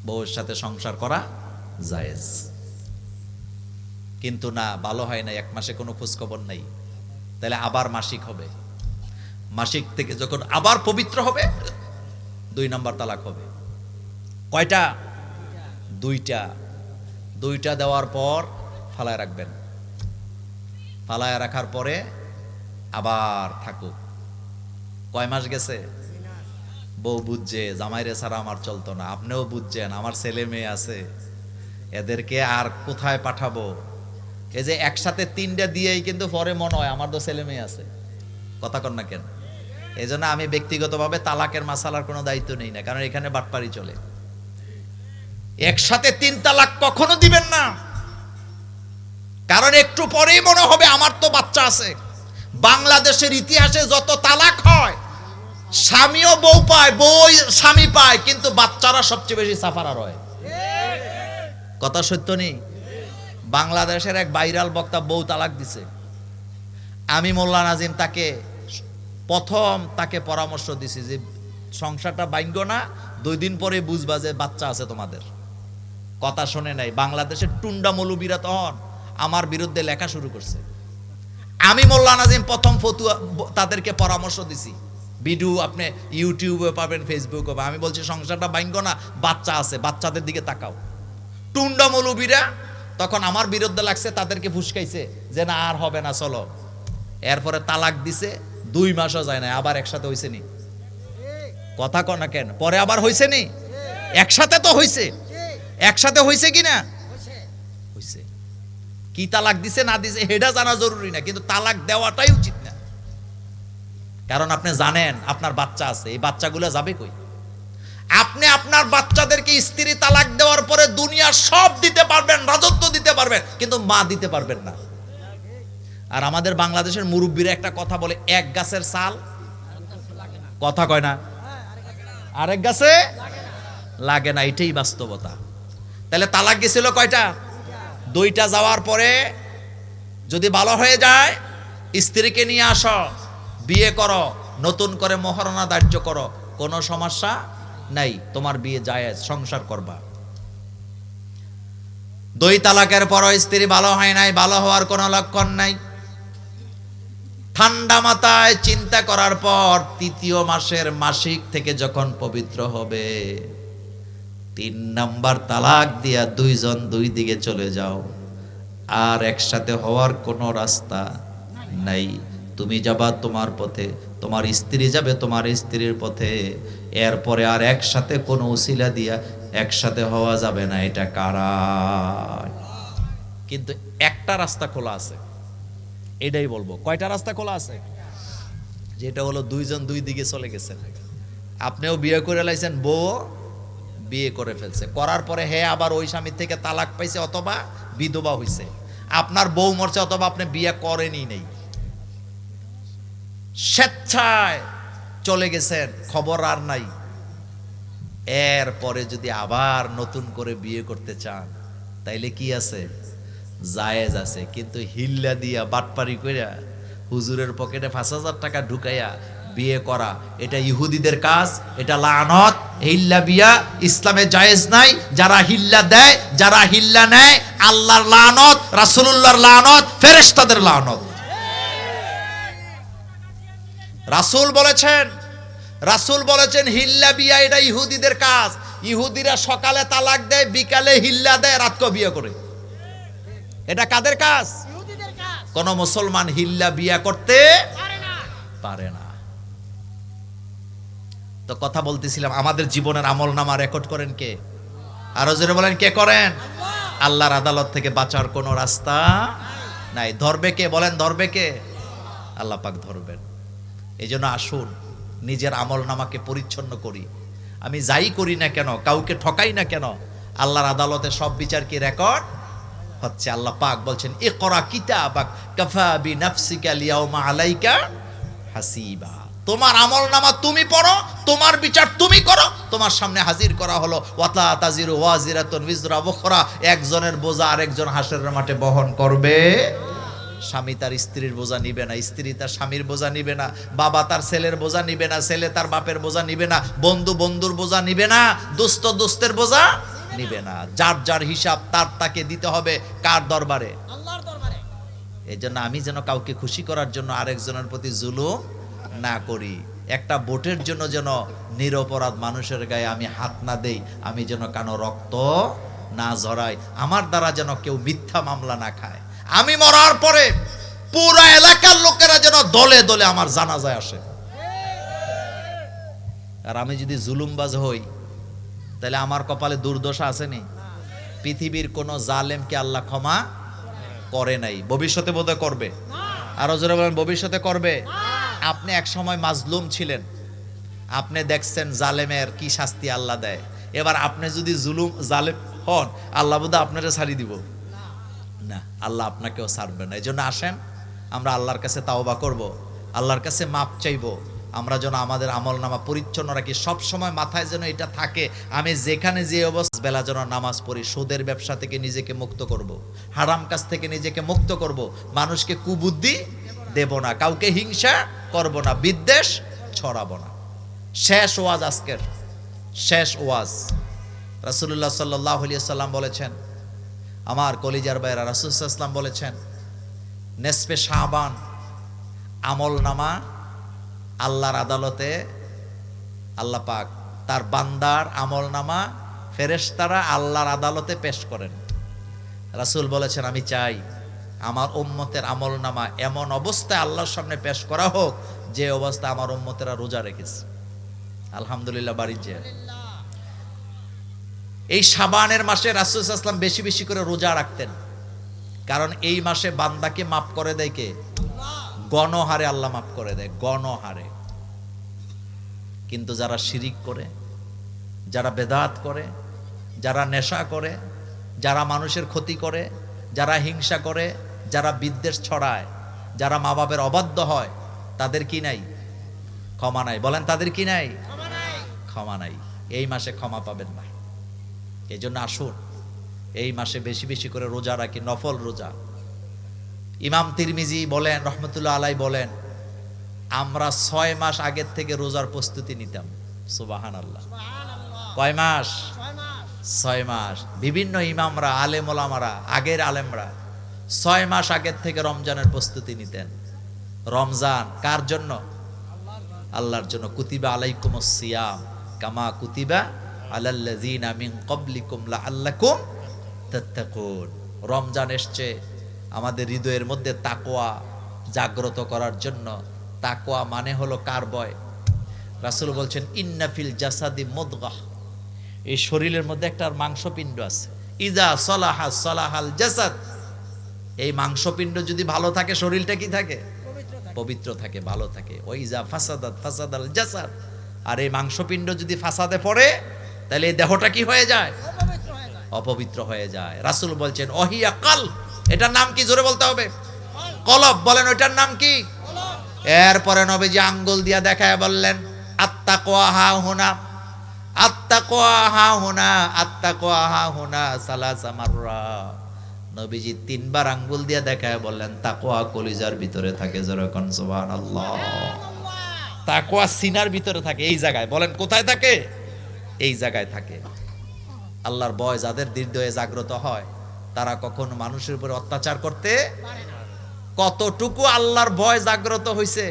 Speaker 1: বউয়ের সাথে সংসার করা জায়েজ। কিন্তু না, ভালো হয় না, 1 মাসে কোনো খোঁজখবর নাই, তাহলে আবার মাসিক হবে। মাসিক থেকে যখন আবার পবিত্র হবে 2 নাম্বার তালাক হবে। কয়টা? 2টা। 2টা দেওয়ার পর ফালায় রাখবেন। ফালায় রাখার পরে আবার থাকুক। কয় মাস গেছে? বউ বুঝছে জামাইরে ছাড়া আমার চলতো না, আপনিও বুঝছেন আমার ছেলে মেয়ে আছে, এদেরকে আর কোথায় পাঠাবো। এই যে একসাথে 3টা দিয়েই কিন্তু পরে মনে হয় আমার তো ছেলে মেয়ে আছে। কথা কন না কেন? এই জন্য আমি ব্যক্তিগতভাবে তালাকের মাসালার কোনো দায়িত্ব নেই না, কারণ এখানে বাটপারি চলে। একসাথে 3 তালাক কখনো দিবেন না, কারণ একটু পরেই মনে হবে আমার তো বাচ্চা আছে। বাংলাদেশের ইতিহাসে যত তালাক হয়, স্বামীও বউ পায়, বউ স্বামী পায়, কিন্তু বাচ্চারা সবচেয়ে বেশি সাফারার হয়। কথা সত্য নেই? বাংলাদেশের এক ভাইরাল বক্তা বউ তালাক দিছে। আমি মোল্লা নাজিম প্রথম তাকে পরামর্শ দিছি যে সংসারটা ভাঙ্গো না, 2 দিন পরে বুঝবা যে বাচ্চা আছে তোমাদের। কথা শুনে নাই। বাংলাদেশের টুন্ডা মৌলবীরা তখন আমার বিরুদ্ধে লেখা শুরু করছে। আমি মোল্লা নাজিম প্রথম ফতুয়া তাদেরকে পরামর্শ দিছি। ভিডিও আপনি ইউটিউবে পাবেন, ফেসবুকে পাবেন। আমি বলছি সংসারটা ভাঙ্গো না, বাচ্চা আছে, বাচ্চাদের দিকে তাকাও। টুন্ডা মৌলবীরা তখন আমার বিরুদ্ধে লাগছে, তাদেরকে ফুসকাইছে যে না আর হবে না, চলো। এরপরে তালাক দিছে, 2 মাসও যায় না, আবার একসাথে হইছে নি? কথা কন না কেন? পরে আবার হইছে নি? একসাথে তো হইছে। একসাথে হইছে কি না? হইছে। কি তালাক দিছে না দিছে এটা জানা জরুরি না, কিন্তু তালাক দেওয়াটাই উচিত না। কারণ আপনি জানেন আপনার বাচ্চা আছে, এই বাচ্চাগুলো যাবে কই? আপনি আপনার বাচ্চাদেরকে স্ত্রী তালাক দেওয়ার পরে দুনিয়া সব দিতে পারবেন, রাজত্ব দিতে পারবেন, কিন্তু মা দিতে পারবেন না। আর আমাদের বাংলাদেশের মুরব্বীরা একটা কথা বলে, এক গাছের ছাল, কথা কয় না, আরেক গাছে লাগে না। এটাই বাস্তবতা। তাহলে তালাক গেছিল কয়টা? 2টা যাওয়ার পরে যদি ভালো হয়ে যায়, স্ত্রীকে নিয়ে আসো, বিয়ে করো, নতুন করে মহারণা ধার্য করো, কোনো সমস্যা নাই, তোমার বিয়ে জায়েজ, সংসার করবা। 2 তালাকের পরও স্ত্রী ভালো হয় নাই, ভালো হওয়ার কোনো লক্ষণ নাই। ঠান্ডা মাথায় চিন্তা করার পর 3য় মাসের মাসিক থেকে যখন পবিত্র হবে, 3 নাম্বার তালাক দিয়া 2 জন 2 দিকে চলে যাও। আর একসাথে হওয়ার কোনো রাস্তা নাই। তুমি যাবা তোমার পথে, তোমার স্ত্রী যাবে তোমার স্ত্রীর পথে। এরপরে আর একসাথে কোনো উসিলা দিয়া একসাথে হওয়া যাবে না। এটা কারা? কিন্তু একটা রাস্তা খোলা আছে, এটাই বলবো। কয়টা রাস্তা খোলা আছে? যেটা হলো 2 জন 2 দিকে চলে গেছেন। আপনিও বিয়ে করে লাইছেন, বউ বিয়ে করে ফেলছে, করার পরে হে আবার ওই স্বামীর থেকে তালাক পাইছে, অথবা বিধবা হইছে। আপনার বউ মরছে, অথবা আপনি বিয়ে করেনই নেই, স্বেচ্ছায় চলে গেছেন, খবর আর নাই। এরপরে যদি আবার নতুন করে বিয়ে করতে চান, তাইলে কি আছে? জায়েজ আছে। কিন্তু হিল্লা দিয়া বাটপারি কইরা হুজুরের পকেটে 5,000 টাকা ঢুকাইয়া বিয়ে করা, এটা ইহুদিদের কাজ, এটা লানত। হিল্লা বিয়া ইসলামে জায়েজ নাই। যারা হিল্লা দেয়, যারা হিল্লা নেয়, আল্লাহর লানত, রাসূলুল্লাহর লানত, ফেরেশতাদের লানত। রাসূল বলেছেন হিল্লা বিয়া এটা ইহুদিদের কাজ। ইহুদিরা সকালে তালাক দেয়, বিকালে হিল্লা দেয়, রাতকে বিয়ে করে। এটা কাদের কাজ? কোন মুসলমান হিল্লা বিয়া করতে পারে না। তো কথা বলতেছিলাম, আমাদের জীবনের আমলনামা রেকর্ড করেন কে? আরো জোরে বলেন, কে করেন? আল্লাহর আদালত থেকে বাঁচার কোনো রাস্তা নাই। ধরবে কে? বলেন, ধরবে কে? আল্লাহ পাক ধরবেন। এই জন্য আসুন নিজের আমলনামাকে পরিচ্ছন্ন করি। আমি যাই করি না কেন, কাউকে ঠকাই না কেন, আল্লাহর আদালতে সব বিচার কি রেকর্ড হচ্ছে। আল্লাহ পাক বলছেন, ইকরা কিতাবাক কাফা বিনাফসিকা আল-ইয়াওমা আলাইকা হাসিবা। তোমার আমল নামা তুমি পড়ো, তোমার বিচার তুমি করো, তোমার সামনে হাজির করা হলো। ওয়াতা তাজিরু ওয়াজিরাতুন উযরা উখরা, একজনের বোঝা আরেকজন হাসরের মাঠে বহন করবে। স্বামী তার স্ত্রীর বোঝা নিবে না, স্ত্রী তার স্বামীর বোঝা নিবে না, বাবা তার ছেলের বোঝা নিবে না, ছেলে তার বাপের বোঝা নিবে না, বন্ধু বন্ধুর বোঝা নিবে না, দোস্ত দোস্তের বোঝা নিবে না। যার যার হিসাব তাকে দিতে হবে। কার দরবারে? আল্লাহর দরবারে। এই জন্য আমি যেন কাউকে খুশি করার জন্য আরেকজনের প্রতি জুলুম না করি, একটা ভোটের জন্য যেন নিরপরাধ মানুষের গায়ে আমি হাত না দেই, আমি যেন কানো রক্ত না ঝরাই, আমার দ্বারা যেন কেউ মিথ্যা মামলা না খায়। আমি মরার পরে পুরো এলাকার লোকেরা যেন দলে দলে আমার জানাজায় আসে। আর আমি যদি জুলুমবাজ হই তাহলে আমার কপালে দুর্দশা আসেনি। পৃথিবীর কোন জালেমকে আল্লাহ ক্ষমা করে নাই, ভবিষ্যতে বোধহয় করবে। আরো জোরে বলেন, ভবিষ্যতে করবে। আপনি এক সময় মাজলুম ছিলেন, আপনি দেখছেন জালেমের কি শাস্তি আল্লাহ দেয়। এবার আপনি যদি জালেম হন, আল্লাহ বোধহয় আপনারা ছাড়ি দিব না, আল্লাহ আপনাকেও ছাড়বে না। এই জন্য আসেন আমরা আল্লাহর কাছে তাওবা করব, আল্লাহর কাছে মাপ চাইব। আমরা যেন আমাদের আমল নামা পরিচ্ছন্ন রাখি, সব সময় মাথায় যেন এটা থাকে, আমি যেখানে যে অবস্থা বেলা যেন নামাজ পড়ি, সুদের ব্যবসা থেকে নিজেকে মুক্ত করব, হারাম কাজ থেকে নিজেকে মুক্ত করব, মানুষকে কুবুদ্ধি দেব না, কাউকে হিংসা করব না, বিদ্বেষ ছড়াবো না। শেষ ওয়াজ, আজকের শেষ ওয়াজ। রাসূলুল্লাহ সাল্লাল্লাহু আলাইহি ওয়াসাল্লাম বলেছেন, আমার কলিজার ভাইরা, রাসূল সাল্লাল্লাহু আলাইহি ওয়াসাল্লাম বলেছেন, নেসফে শাবান আমল নামা আল্লাহর আদালতে আল্লাহ পাক তার বান্দার আমল নামা ফেরেশতারা আল্লাহর আদালতে পেশ করেন। রাসূল বলেছেন, আমি চাই আমার উম্মতের আমল নামা এমন অবস্থায় আল্লাহর সামনে পেশ করা হোক যে অবস্থা আমার উম্মতেরা রোজা রেখেছে। আলহামদুলিল্লাহ। বাড়ি যে এই শাবানের মাসে রাসূল সাল্লাল্লাহু আলাইহি ওয়াসাল্লাম বেশি বেশি করে রোজা রাখতেন, কারণ এই মাসে বান্দাকে মাফ করে দেয় কে? গণহারে আল্লাহ মাফ করে দেয়, গণহারে। কিন্তু যারা শিরিক করে, যারা বেদাত করে, যারা নেশা করে, যারা মানুষের ক্ষতি করে, যারা হিংসা করে, যারা বিদ্বেষ ছড়ায়, যারা মা বাপের অবাধ্য হয়, তাদের কি নাই? ক্ষমা নাই। বলেন, তাদের কি নাই? ক্ষমা নাই। এই মাসে ক্ষমা পাবেন না। এই জন্য আসুন এই মাসে বেশি বেশি করে রোজা রাখি, নফল রোজা। ইমাম তিরমিজি বলেন রহমতুল্লাহ আলাই বলেন, আমরা 6 মাস আগের থেকে রোজার প্রস্তুতি নিতাম। সুবহানাল্লাহ। কয় মাস? 6 মাস। বিভিন্ন ইমামরা, আলেম ওলামারা, আগের আলেমরা 6 মাস আগের থেকে রমজানের প্রস্তুতি নিতেন। রমজান কার জন্য? আল্লাহর জন্য। কুতিবা আলাইকুমুস সিয়াম কামা কুতিবা আলাল্লাযিনা মিন ক্বাবলিকুম লাআল্লাকুম তাত্তাকুন। রমজান এসছে আমাদের হৃদয়ের মধ্যে তাকওয়া জাগ্রত করার জন্য। তাকওয়া মানে হলো কার ভয়? রাসূল বলছেন, ইন্না ফিল জাসাদি মুদগাহ, এই শরীরের মধ্যে একটা মাংসপিণ্ড আছে। ইজা সলাহা সলাহাল জাসাদ, এই মাংসপিণ্ড যদি ভালো থাকে শরীরটা কি থাকে? পবিত্র থাকে, ভালো থাকে। ওই ইজা ফাসাদাত ফাসাদাল জাসাদ, আর এই মাংসপিণ্ড যদি ফাসাদে পড়ে তাহলে এই দেহটা কি হয়ে যায়? অপবিত্র হয়ে যায়। রাসূল বলছেন, ওহিয়া কাল, এটার নাম কি? জোরে বলতে হবে। কলব। বলেন, ওইটার নাম কি? এরপরে নবীজি আঙ্গুল দিয়া দেখায় বললেন, আত্তাকওয়া হা হুনা, আত্তাকওয়া হা হুনা, আত্তাকওয়া হা হুনা সালাসা মাররা। নবীজি 3 বার আঙ্গুল দিয়া দেখায় বললেন, তাকওয়া কলিজার ভিতরে থাকে। জোরে কোন সুবহানাল্লাহ। তাকওয়া সিনার ভিতরে থাকে, এই জায়গায়। বলেন, কোথায় থাকে? এই জায়গায় থাকে। আল্লাহর ভয় যাদের হৃদয়ে জাগ্রত হয় তারা কখনো মানুষের উপর অত্যাচার করতে পারে না। কতটুকু আল্লাহর ভয় জাগ্রত হইছে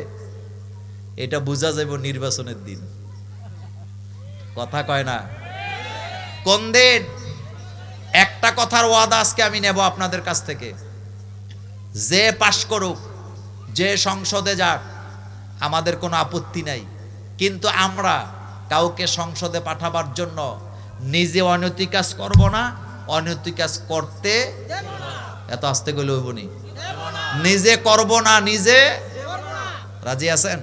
Speaker 1: এটা বোঝা যাবে নির্বাচনের দিন। কথা কয় না? কোন দিন? একটা কথার ওয়াদা আজকে আমি নেব আপনাদের কাছ থেকে, যে পাশ করুক, যে সংসদে যাক, আমাদের কোনো আপত্তি নাই, কিন্তু আমরা কাউকে সংসদে পাঠাবার জন্য নিজে অনৈতিক কাজ করব না, অনৈতিক কাজ করতে দেব না। এত আস্তে কইলে হইব নি? নিজে করব না, নিজে। রাজি আছেন?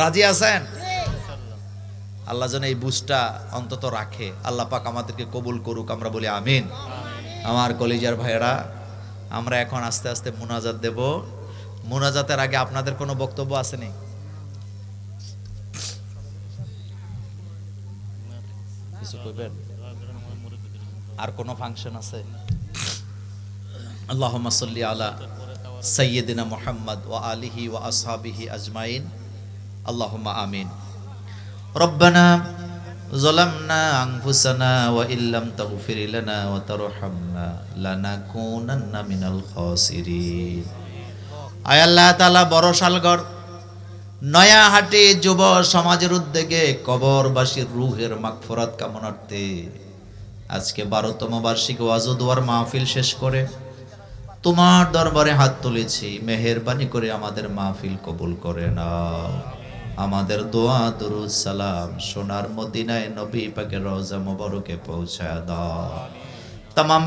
Speaker 1: রাজি আছেন? আল্লাহ যেন এই বুঝটা অন্তত রাখে। আল্লাহ পাক আমাদেরকে কবুল করুক, আমরা বলি আমিন। আমার কলিজার ভাইয়েরা, আমরা এখন আস্তে আস্তে মুনাজাত দেব। মুনাজাতের আগে আপনাদের কোনো বক্তব্য আছে নি? কিছু কইবেন? আর কোনো ফাংশন আছে? আল্লাহুম্মা সাল্লি আলা সাইয়্যিদিনা মুহাম্মদ ওয়া আলিহি ওয়া আসহাবিহি আজমাইন। আল্লাহুম্মা আমিন। রব্বানা যালামনা আনফুসানা ওয়া ইল্লাম তাগফির লানা ওয়া তারহামনা লানাকুনান্না মিনাল খাসিরিন। আয় আল্লাহ তাআলা, বড় শালগড় নয়াহাটি যুব সমাজের উদ্যোগে কবরবাসীর রূহের মাগফিরাত কামনার্থে আজকে 12তম বার্ষিক ওয়াজ ও দোয়ার মাহফিল শেষ করে তোমার দরবারে হাত তুলেছি। মেহেরবানি করে আমাদের মাহফিল কবুল করে নাও। আমাদের দোয়া দুরুদ সালাম সোনার মদিনায় নবী পাকের রওজা মোবারকে পৌঁছায় দাও। তামাম